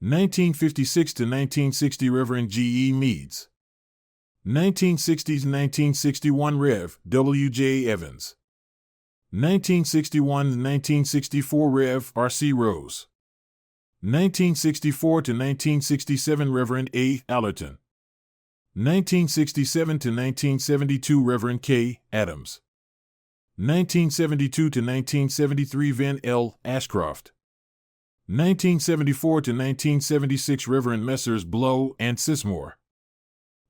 1956 to 1960 Reverend G. E. Meads. 1960 to 1961 Rev. W. J. Evans. 1961 to 1964 Rev. R. C. Rose. 1964 to 1967 Reverend A. Allerton. 1967 to 1972 Reverend K. Adams. 1972 to 1973 Van L. Ashcroft. 1974 to 1976 Reverend Messrs. Blow and Sismore.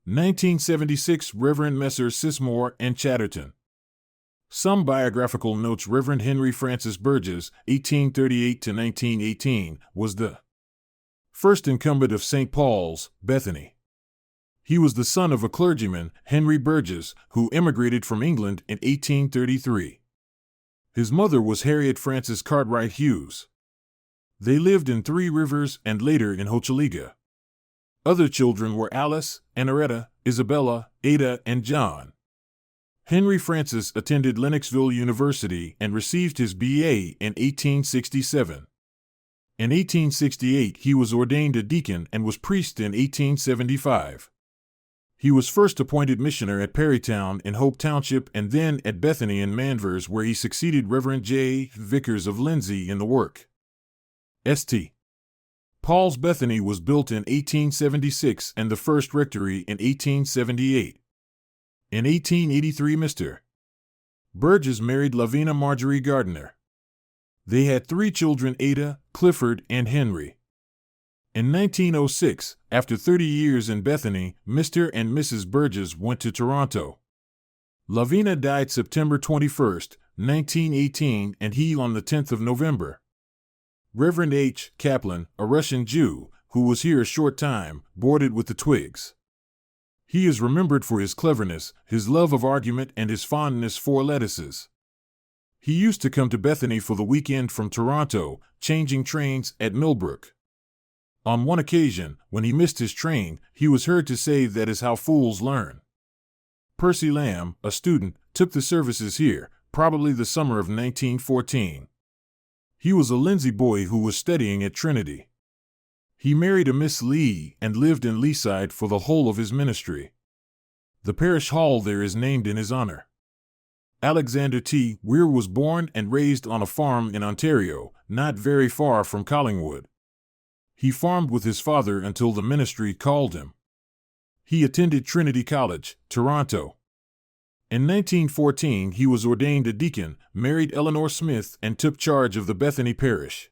1976 Reverend Messrs. Sismore and Chatterton. Some biographical notes. Reverend Henry Francis Burgess, 1838 to 1918, was the first incumbent of St. Paul's, Bethany. He was the son of a clergyman, Henry Burgess, who emigrated from England in 1833. His mother was Harriet Frances Cartwright Hughes. They lived in Three Rivers and later in Hochelaga. Other children were Alice, Annaretta, Isabella, Ada, and John. Henry Francis attended Lennoxville University and received his B.A. in 1867. In 1868 he was ordained a deacon and was priest in 1875. He was first appointed missioner at Perrytown in Hope Township and then at Bethany in Manvers, where he succeeded Reverend J. Vickers of Lindsay in the work. St. Paul's Bethany was built in 1876 and the first rectory in 1878. In 1883, Mr. Burgess married Lavina Marjorie Gardiner. They had 3 children, Ada, Clifford, and Henry. In 1906, after 30 years in Bethany, Mr. and Mrs. Burgess went to Toronto. Lavina died September 21, 1918, and he on the 10th of November. Reverend H. Kaplan, a Russian Jew, who was here a short time, boarded with the Twigs. He is remembered for his cleverness, his love of argument, and his fondness for lettuces. He used to come to Bethany for the weekend from Toronto, changing trains at Millbrook. On one occasion, when he missed his train, he was heard to say, "That is how fools learn." Percy Lamb, a student, took the services here, probably the summer of 1914. He was a Lindsay boy who was studying at Trinity. He married a Miss Lee and lived in Leaside for the whole of his ministry. The parish hall there is named in his honor. Alexander T. Weir was born and raised on a farm in Ontario, not very far from Collingwood. He farmed with his father until the ministry called him. He attended Trinity College, Toronto. In 1914, he was ordained a deacon, married Eleanor Smith, and took charge of the Bethany parish.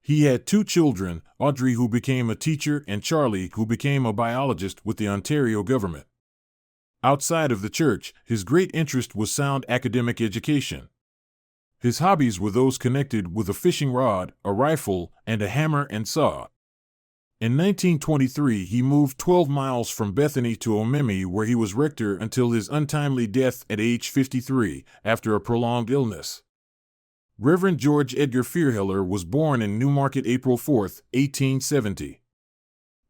He had 2 children, Audrey, who became a teacher, and Charlie, who became a biologist with the Ontario government. Outside of the church, his great interest was sound academic education. His hobbies were those connected with a fishing rod, a rifle, and a hammer and saw. In 1923, he moved 12 miles from Bethany to Omemee, where he was rector until his untimely death at age 53, after a prolonged illness. Reverend George Edgar Fearheller was born in Newmarket April 4, 1870.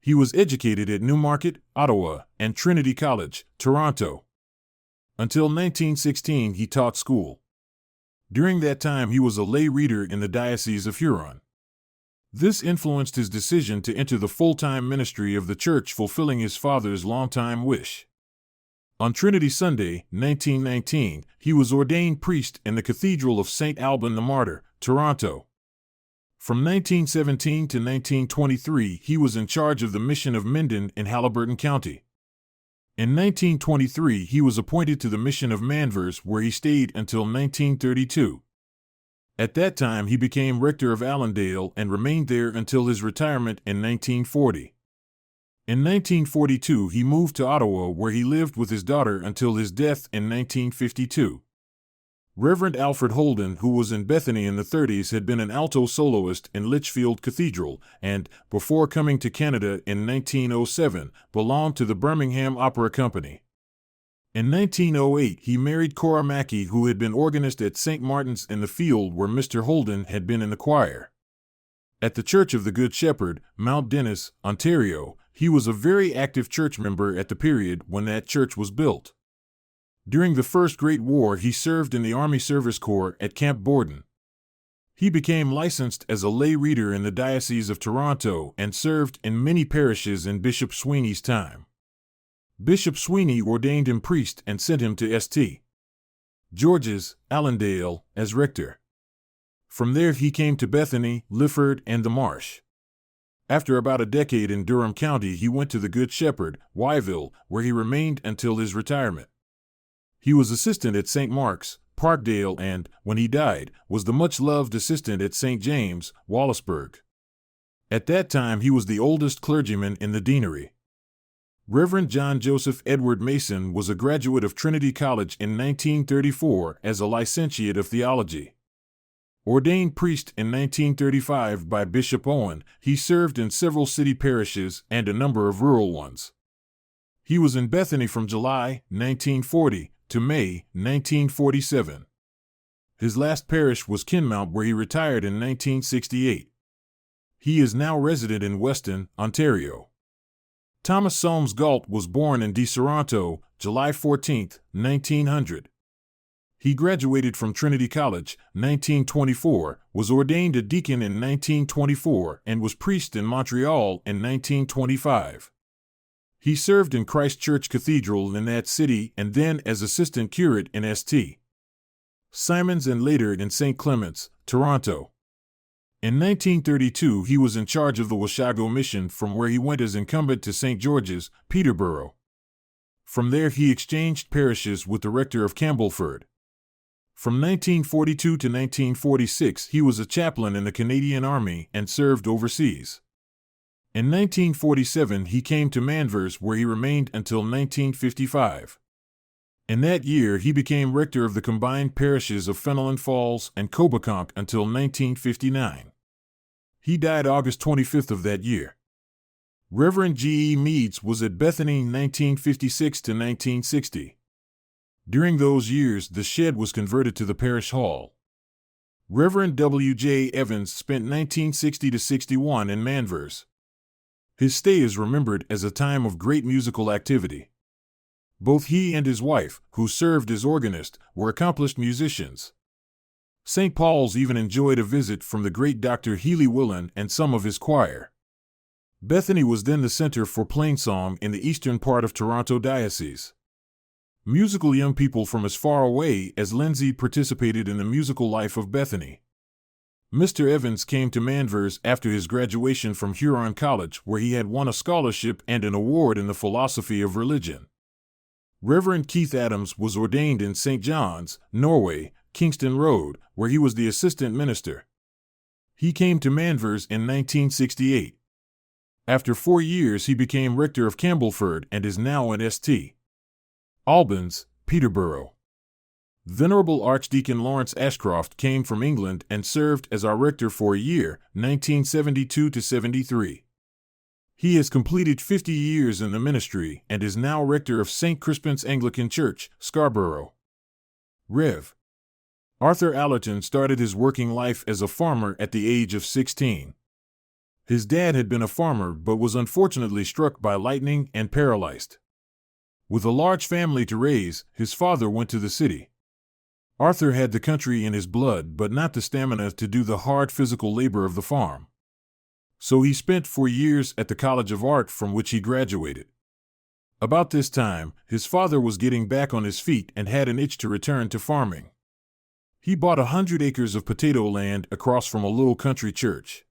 He was educated at Newmarket, Ottawa, and Trinity College, Toronto. Until 1916, he taught school. During that time, he was a lay reader in the Diocese of Huron. This influenced his decision to enter the full-time ministry of the church, fulfilling his father's longtime wish. On Trinity Sunday, 1919, he was ordained priest in the Cathedral of St. Alban the Martyr, Toronto. From 1917 to 1923, he was in charge of the mission of Minden in Haliburton County. In 1923, he was appointed to the mission of Manvers, where he stayed until 1932. At that time, he became rector of Allendale and remained there until his retirement in 1940. In 1942, he moved to Ottawa, where he lived with his daughter until his death in 1952. Reverend Alfred Holden, who was in Bethany in the 30s, had been an alto soloist in Litchfield Cathedral and, before coming to Canada in 1907, belonged to the Birmingham Opera Company. In 1908, he married Cora Mackey, who had been organist at St. Martin's in the Field, where Mr. Holden had been in the choir. At the Church of the Good Shepherd, Mount Dennis, Ontario, he was a very active church member at the period when that church was built. During the First Great War, he served in the Army Service Corps at Camp Borden. He became licensed as a lay reader in the Diocese of Toronto and served in many parishes in Bishop Sweeney's time. Bishop Sweeney ordained him priest and sent him to St. George's, Allendale, as rector. From there he came to Bethany, Lifford, and the Marsh. After about a decade in Durham County, he went to the Good Shepherd, Wyville, where he remained until his retirement. He was assistant at St. Mark's, Parkdale, and, when he died, was the much-loved assistant at St. James, Wallaceburg. At that time, he was the oldest clergyman in the deanery. Reverend John Joseph Edward Mason was a graduate of Trinity College in 1934 as a licentiate of theology. Ordained priest in 1935 by Bishop Owen, he served in several city parishes and a number of rural ones. He was in Bethany from July 1940 to May 1947. His last parish was Kinmount, where he retired in 1968. He is now resident in Weston, Ontario. Thomas Soames Galt was born in De Toronto, July 14, 1900. He graduated from Trinity College, 1924, was ordained a deacon in 1924, and was priest in Montreal in 1925. He served in Christ Church Cathedral in that city and then as assistant curate in St. Simon's and later in St. Clement's, Toronto. In 1932 he was in charge of the Washago Mission, from where he went as incumbent to St. George's, Peterborough. From there he exchanged parishes with the rector of Campbellford. From 1942 to 1946 he was a chaplain in the Canadian Army and served overseas. In 1947 he came to Manvers, where he remained until 1955. In that year he became rector of the combined parishes of Fenelon Falls and Coboconk until 1959. He died August 25th of that year. Reverend G. E. Meads was at Bethany 1956 to 1960. During those years the shed was converted to the parish hall. Reverend W. J. Evans spent 1960 to 61 in Manvers. His stay is remembered as a time of great musical activity. Both he and his wife, who served as organist, were accomplished musicians. St. Paul's even enjoyed a visit from the great Dr. Healy Willan and some of his choir. Bethany was then the center for plainsong in the eastern part of Toronto Diocese. Musical young people from as far away as Lindsay participated in the musical life of Bethany. Mr. Evans came to Manvers after his graduation from Huron College, where he had won a scholarship and an award in the philosophy of religion. Reverend Keith Adams was ordained in St. John's, Norway, Kingston Road, where he was the assistant minister. He came to Manvers in 1968. After 4 years he became rector of Campbellford and is now at St. Albans, Peterborough. Venerable Archdeacon Lawrence Ashcroft came from England and served as our rector for a year, 1972 to 73. He has completed 50 years in the ministry and is now rector of St. Crispin's Anglican Church, Scarborough. Rev. Arthur Allerton started his working life as a farmer at the age of 16. His dad had been a farmer but was unfortunately struck by lightning and paralyzed. With a large family to raise, his father went to the city. Arthur had the country in his blood but not the stamina to do the hard physical labor of the farm. So he spent 4 years at the College of Art, from which he graduated. About this time, his father was getting back on his feet and had an itch to return to farming. He bought 100 acres of potato land across from a little country church.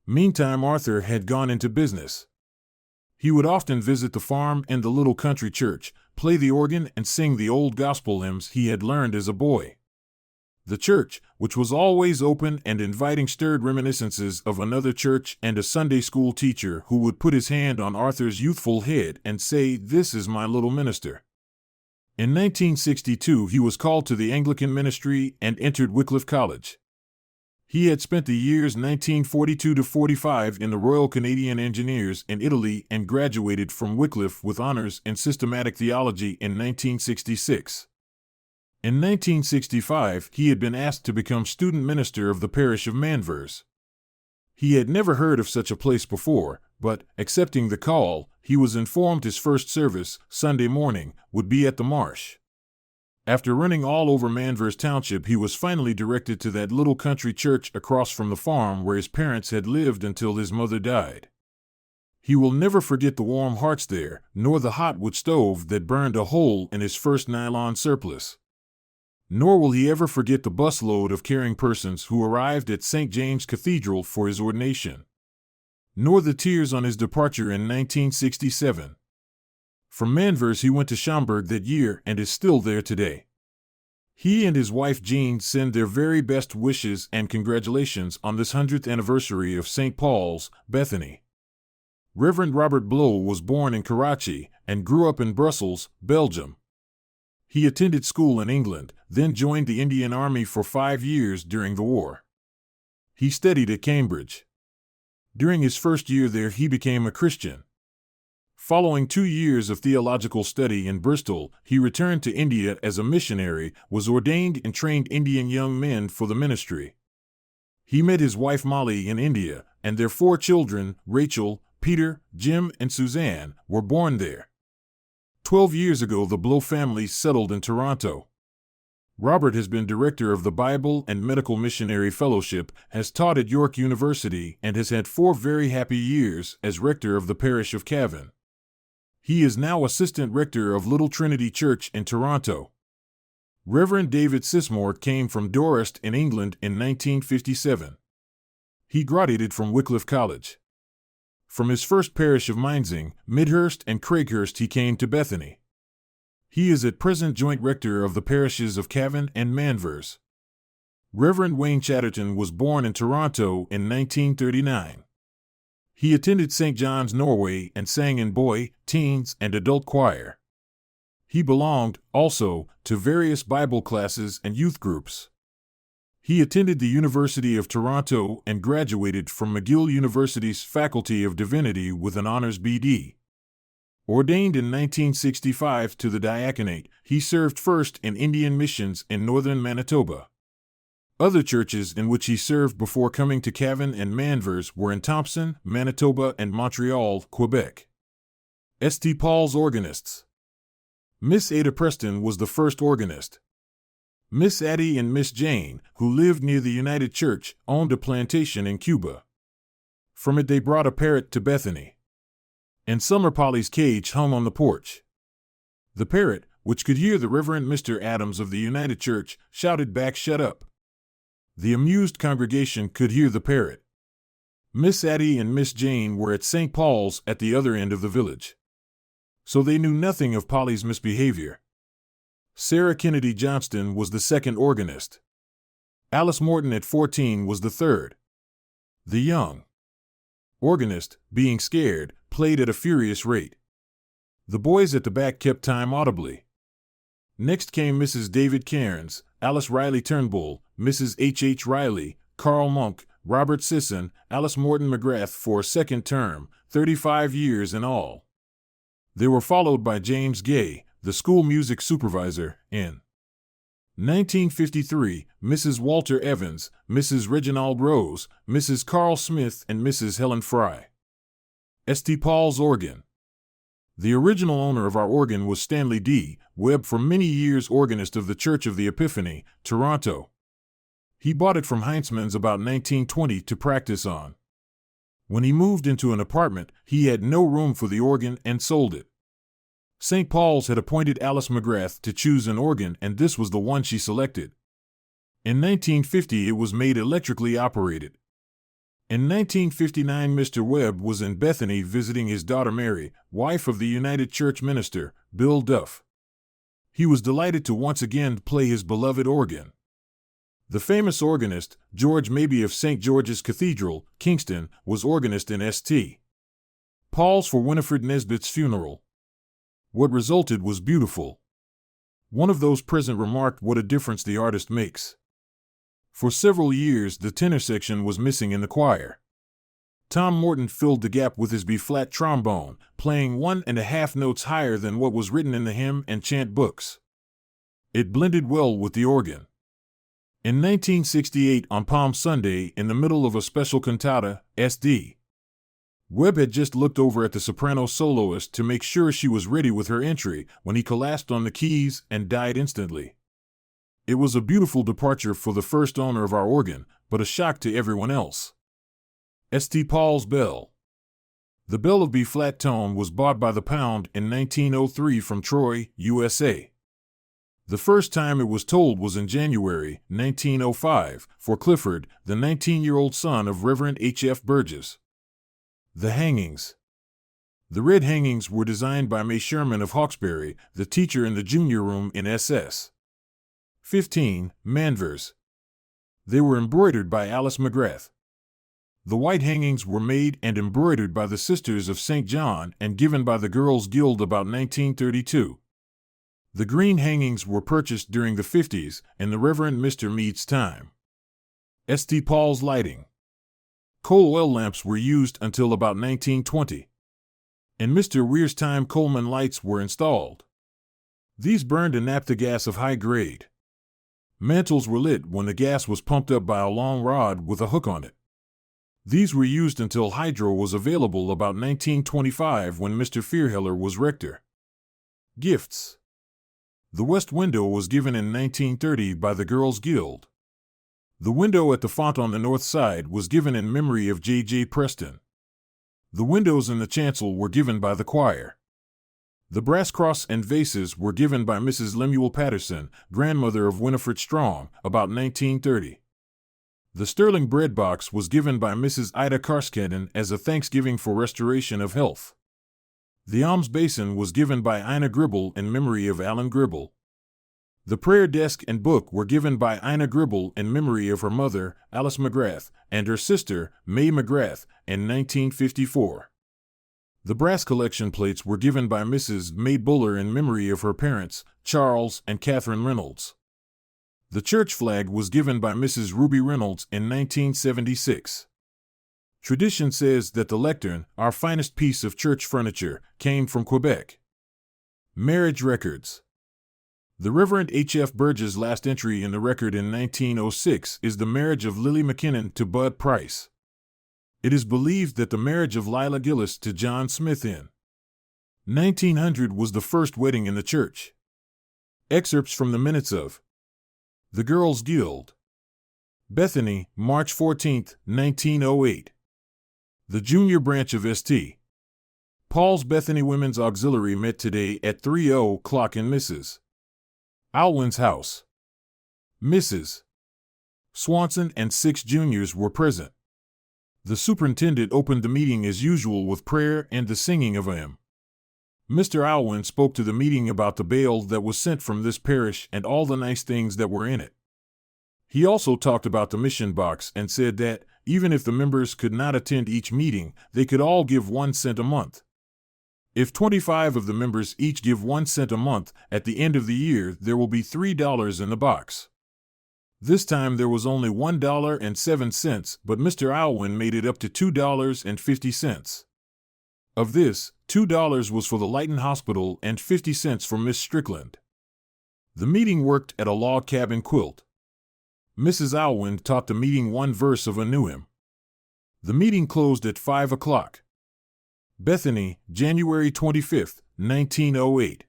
Meantime, Arthur had gone into business. He would often visit the farm and the little country church, play the organ and sing the old gospel hymns he had learned as a boy. The church, which was always open and inviting, stirred reminiscences of another church and a Sunday school teacher who would put his hand on Arthur's youthful head and say, "This is my little minister." In 1962 he was called to the Anglican ministry and entered Wycliffe College. He had spent the years 1942 to 45 in the Royal Canadian Engineers in Italy and graduated from Wycliffe with honors in systematic theology in 1966. In 1965 he had been asked to become student minister of the parish of Manvers. He had never heard of such a place before, but, accepting the call, he was informed his first service, Sunday morning, would be at the marsh. After running all over Manvers Township, he was finally directed to that little country church across from the farm where his parents had lived until his mother died. He will never forget the warm hearts there, nor the hot wood stove that burned a hole in his first nylon surplice. Nor will he ever forget the busload of caring persons who arrived at St. James Cathedral for his ordination. Nor the tears on his departure in 1967. From Manvers he went to Schaumburg that year and is still there today. He and his wife Jean send their very best wishes and congratulations on this 100th anniversary of St. Paul's, Bethany. Reverend Robert Blow was born in Karachi and grew up in Brussels, Belgium. He attended school in England, then joined the Indian Army for 5 years during the war. He studied at Cambridge. During his first year there he became a Christian. Following 2 years of theological study in Bristol, he returned to India as a missionary, was ordained and trained Indian young men for the ministry. He met his wife Molly in India, and their 4 children, Rachel, Peter, Jim, and Suzanne, were born there. 12 years ago the Blow family settled in Toronto. Robert has been director of the Bible and Medical Missionary Fellowship, has taught at York University, and has had 4 very happy years as rector of the parish of Cavan. He is now assistant rector of Little Trinity Church in Toronto. Reverend David Sismore came from Dorset in England in 1957. He graduated from Wycliffe College. From his first parish of Minesing, Midhurst and Craighurst he came to Bethany. He is at present joint rector of the parishes of Cavan and Manvers. Reverend Wayne Chatterton was born in Toronto in 1939. He attended St. John's, Norway, and sang in boy, teens, and adult choir. He belonged, also, to various Bible classes and youth groups. He attended the University of Toronto and graduated from McGill University's Faculty of Divinity with an Honours B.D. Ordained in 1965 to the diaconate, he served first in Indian missions in northern Manitoba. Other churches in which he served before coming to Cavan and Manvers were in Thompson, Manitoba, and Montreal, Quebec. St. Paul's organists. Miss Ada Preston was the first organist. Miss Addie and Miss Jane, who lived near the United Church, owned a plantation in Cuba. From it they brought a parrot to Bethany. And Summer Polly's cage hung on the porch. The parrot, which could hear the Reverend Mr. Adams of the United Church, shouted back, "Shut up." The amused congregation could hear the parrot. Miss Addie and Miss Jane were at St. Paul's at the other end of the village. So they knew nothing of Polly's misbehavior. Sarah Kennedy Johnston was the second organist. Alice Morton at 14 was the third. The young organist, being scared, played at a furious rate. The boys at the back kept time audibly. Next came Mrs. David Cairns, Alice Riley Turnbull, Mrs. H. H. Riley, Carl Monk, Robert Sisson, Alice Morton McGrath for a second term, 35 years in all. They were followed by James Gay, the school music supervisor, in 1953, Mrs. Walter Evans, Mrs. Reginald Rose, Mrs. Carl Smith, and Mrs. Helen Fry. St. Paul's organ. The original owner of our organ was Stanley D. Webb, for many years organist of the Church of the Epiphany, Toronto. He bought it from Heinzmann's about 1920 to practice on. When he moved into an apartment, he had no room for the organ and sold it. St. Paul's had appointed Alice McGrath to choose an organ, and this was the one she selected. In 1950 it was made electrically operated. In 1959 Mr. Webb was in Bethany visiting his daughter Mary, wife of the United Church minister, Bill Duff. He was delighted to once again play his beloved organ. The famous organist, George Mabey of St. George's Cathedral, Kingston, was organist in St. Paul's for Winifred Nesbitt's funeral. What resulted was beautiful. One of those present remarked what a difference the artist makes. For several years the tenor section was missing in the choir. Tom Morton filled the gap with his B-flat trombone, playing 1.5 notes higher than what was written in the hymn and chant books. It blended well with the organ. In 1968, on Palm Sunday, in the middle of a special cantata, S.D. Webb had just looked over at the soprano soloist to make sure she was ready with her entry when he collapsed on the keys and died instantly. It was a beautiful departure for the first owner of our organ, but a shock to everyone else. St. Paul's bell. The bell of B-flat tone was bought by the pound in 1903 from Troy, USA. The first time it was tolled was in January 1905 for Clifford, the 19-year-old son of Reverend H. F. Burgess. The hangings. The red hangings were designed by May Sherman of Hawkesbury, the teacher in the junior room in SS 15, Manvers. They were embroidered by Alice McGrath. The white hangings were made and embroidered by the Sisters of St. John and given by the Girls' Guild about 1932. The green hangings were purchased during the 50s and the Reverend Mr. Mead's time. St. Paul's lighting. Coal oil lamps were used until about 1920. In Mr. Weir's time Coleman lights were installed. These burned a naphtha gas of high grade. Mantles were lit when the gas was pumped up by a long rod with a hook on it. These were used until hydro was available about 1925 when Mr. Fearheller was rector. Gifts. The west window was given in 1930 by the Girls' Guild. The window at the font on the north side was given in memory of J. J. Preston. The windows in the chancel were given by the choir. The brass cross and vases were given by Mrs. Lemuel Patterson, grandmother of Winifred Strong, about 1930. The sterling bread box was given by Mrs. Ida Karskanen as a thanksgiving for restoration of health. The alms basin was given by Ina Gribble in memory of Alan Gribble. The prayer desk and book were given by Ina Gribble in memory of her mother, Alice McGrath, and her sister, May McGrath, in 1954. The brass collection plates were given by Mrs. May Buller in memory of her parents, Charles and Catherine Reynolds. The church flag was given by Mrs. Ruby Reynolds in 1976. Tradition says that the lectern, our finest piece of church furniture, came from Quebec. Marriage records. The Reverend H.F. Burge's last entry in the record in 1906 is the marriage of Lily McKinnon to Bud Price. It is believed that the marriage of Lila Gillis to John Smith in 1900 was the first wedding in the church. Excerpts from the minutes of The Girls' Guild. Bethany, March 14, 1908. The junior branch of St. Paul's Bethany Women's Auxiliary met today at 3:00 in Mrs. Alwyn's house. Mrs. Swanson and 6 juniors were present. The superintendent opened the meeting as usual with prayer and the singing of a hymn. Mr. Alwyn spoke to the meeting about the bail that was sent from this parish and all the nice things that were in it. He also talked about the mission box and said that, even if the members could not attend each meeting, they could all give 1 cent a month. If 25 of the members each give 1 cent a month, at the end of the year there will be $3 in the box. This time there was only $1.07, but Mr. Alwyn made it up to $2.50. Of this, $2 was for the Lighton Hospital and 50 cents for Miss Strickland. The meeting worked at a log cabin quilt. Mrs. Alwyn taught the meeting 1 verse of a new hymn. The meeting closed at 5:00. Bethany, January 25, 1908.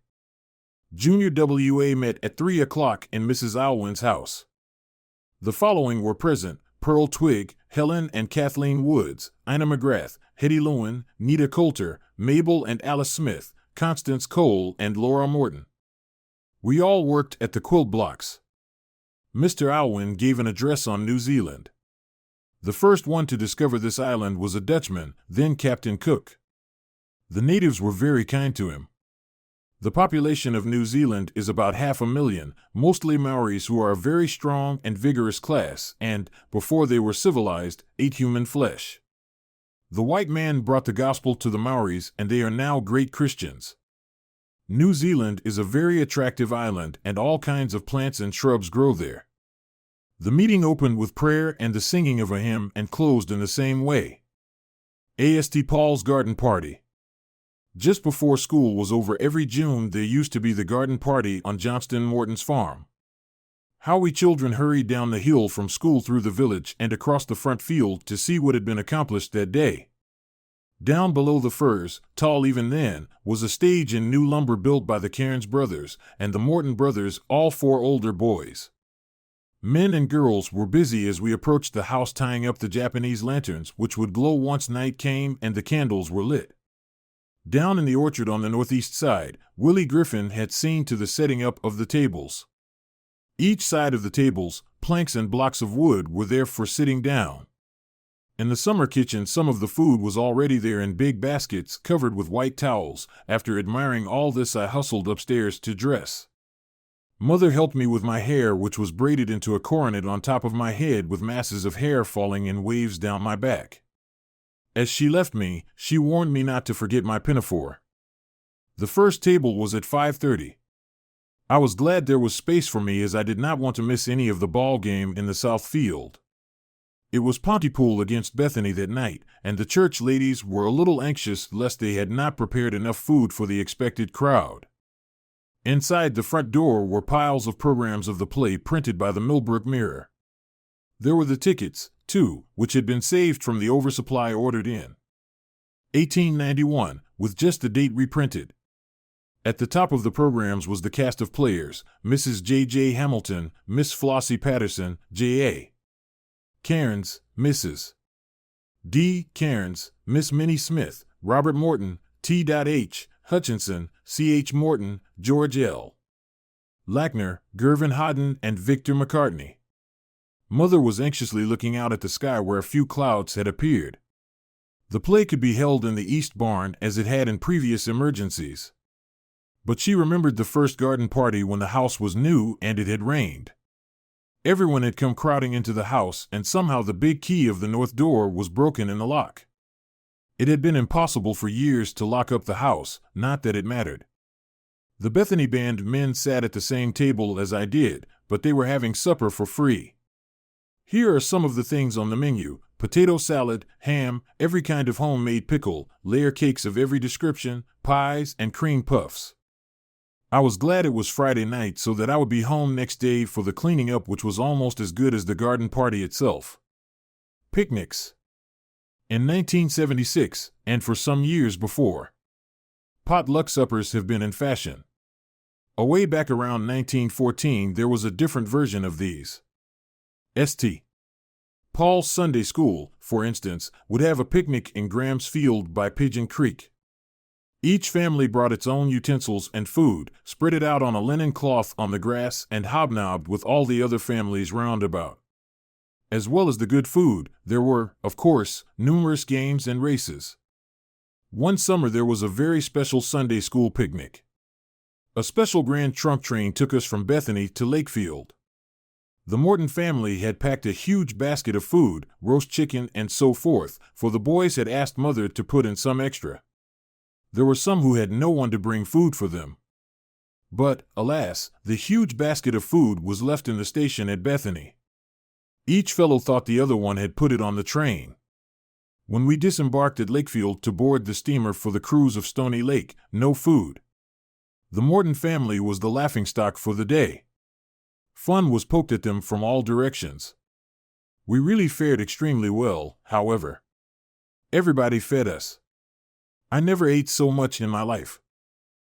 Junior WA met at 3:00 in Mrs. Alwyn's house. The following were present: Pearl Twigg, Helen and Kathleen Woods, Ina McGrath, Hetty Lewin, Nita Coulter, Mabel and Alice Smith, Constance Cole and Laura Morton. We all worked at the quilt blocks. Mr. Alwyn gave an address on New Zealand. The first one to discover this island was a Dutchman, then Captain Cook. The natives were very kind to him. The population of New Zealand is about 500,000, mostly Maoris who are a very strong and vigorous class and, before they were civilized, ate human flesh. The white man brought the gospel to the Maoris and they are now great Christians. New Zealand is a very attractive island and all kinds of plants and shrubs grow there. The meeting opened with prayer and the singing of a hymn and closed in the same way. St. Paul's Garden Party. Just before school was over every June there used to be the garden party on Johnston Morton's farm. How we children hurried down the hill from school through the village and across the front field to see what had been accomplished that day. Down below the firs, tall even then, was a stage in new lumber built by the Cairns brothers and the Morton brothers, all 4 older boys. Men and girls were busy as we approached the house tying up the Japanese lanterns which would glow once night came and the candles were lit. Down in the orchard on the northeast side, Willie Griffin had seen to the setting up of the tables. Each side of the tables, planks and blocks of wood were there for sitting down. In the summer kitchen some of the food was already there in big baskets covered with white towels. After admiring all this I hustled upstairs to dress. Mother helped me with my hair which was braided into a coronet on top of my head with masses of hair falling in waves down my back. As she left me, she warned me not to forget my pinafore. The first table was at 5:30. I was glad there was space for me as I did not want to miss any of the ball game in the south field. It was Pontypool against Bethany that night, and the church ladies were a little anxious lest they had not prepared enough food for the expected crowd. Inside the front door were piles of programs of the play printed by the Millbrook Mirror. There were the tickets, too, which had been saved from the oversupply ordered in 1891, with just the date reprinted. At the top of the programs was the cast of players: Mrs. J.J. Hamilton, Miss Flossie Patterson, J.A. Cairns, Mrs. D. Cairns, Miss Minnie Smith, Robert Morton, T.H., Hutchinson, C.H. Morton, George L. Lackner, Gervin Hodden, and Victor McCartney. Mother was anxiously looking out at the sky where a few clouds had appeared. The play could be held in the East Barn as it had in previous emergencies. But she remembered the first garden party when the house was new and it had rained. Everyone had come crowding into the house, and somehow the big key of the north door was broken in the lock. It had been impossible for years to lock up the house, not that it mattered. The Bethany Band men sat at the same table as I did, but they were having supper for free. Here are some of the things on the menu: potato salad, ham, every kind of homemade pickle, layer cakes of every description, pies, and cream puffs. I was glad it was Friday night so that I would be home next day for the cleaning up, which was almost as good as the garden party itself. Picnics. In 1976, and for some years before, potluck suppers have been in fashion. Away back around 1914, there was a different version of these. St. Paul's Sunday School, for instance, would have a picnic in Graham's Field by Pigeon Creek. Each family brought its own utensils and food, spread it out on a linen cloth on the grass, and hobnobbed with all the other families round about. As well as the good food, there were, of course, numerous games and races. One summer there was a very special Sunday school picnic. A special Grand Trunk train took us from Bethany to Lakefield. The Morton family had packed a huge basket of food, roast chicken and so forth, for the boys had asked Mother to put in some extra. There were some who had no one to bring food for them. But, alas, the huge basket of food was left in the station at Bethany. Each fellow thought the other one had put it on the train. When we disembarked at Lakefield to board the steamer for the cruise of Stony Lake, no food. The Morton family was the laughingstock for the day. Fun was poked at them from all directions. We really fared extremely well, however. Everybody fed us. I never ate so much in my life.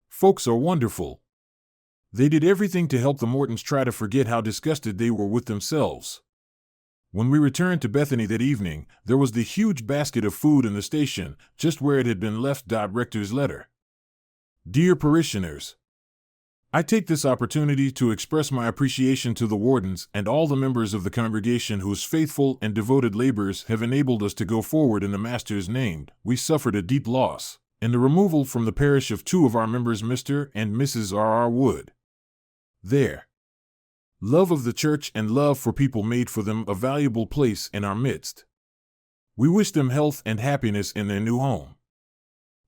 Folks are wonderful. They did everything to help the Mortons try to forget how disgusted they were with themselves. When we returned to Bethany that evening, there was the huge basket of food in the station, just where it had been left. Rector's letter. Dear parishioners, I take this opportunity to express my appreciation to the wardens and all the members of the congregation whose faithful and devoted labors have enabled us to go forward in the Master's name. We suffered a deep loss in the removal from the parish of two of our members, Mr. and Mrs. R.R. Wood. Their love of the church and love for people made for them a valuable place in our midst. We wish them health and happiness in their new home.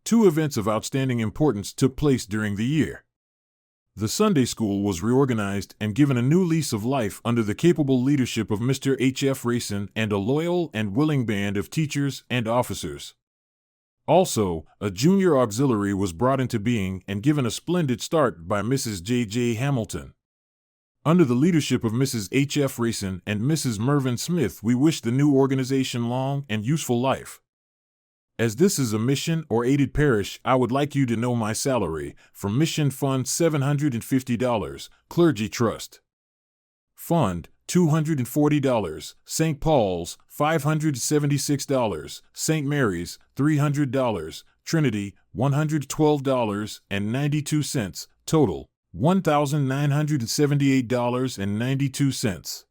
Two events of outstanding importance took place during the year. The Sunday School was reorganized and given a new lease of life under the capable leadership of Mr. H.F. Rayson and a loyal and willing band of teachers and officers. Also, a junior auxiliary was brought into being and given a splendid start by Mrs. J.J. Hamilton. Under the leadership of Mrs. H.F. Rayson and Mrs. Mervyn Smith, we wish the new organization long and useful life. As this is a mission or aided parish, I would like you to know my salary. From Mission Fund $750, Clergy Trust Fund $240, St. Paul's $576, St. Mary's $300, Trinity $112.92, total $1,978.92.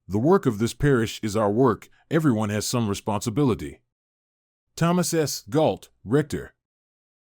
The work of this parish is our work. Everyone has some responsibility. Thomas S. Galt, Rector.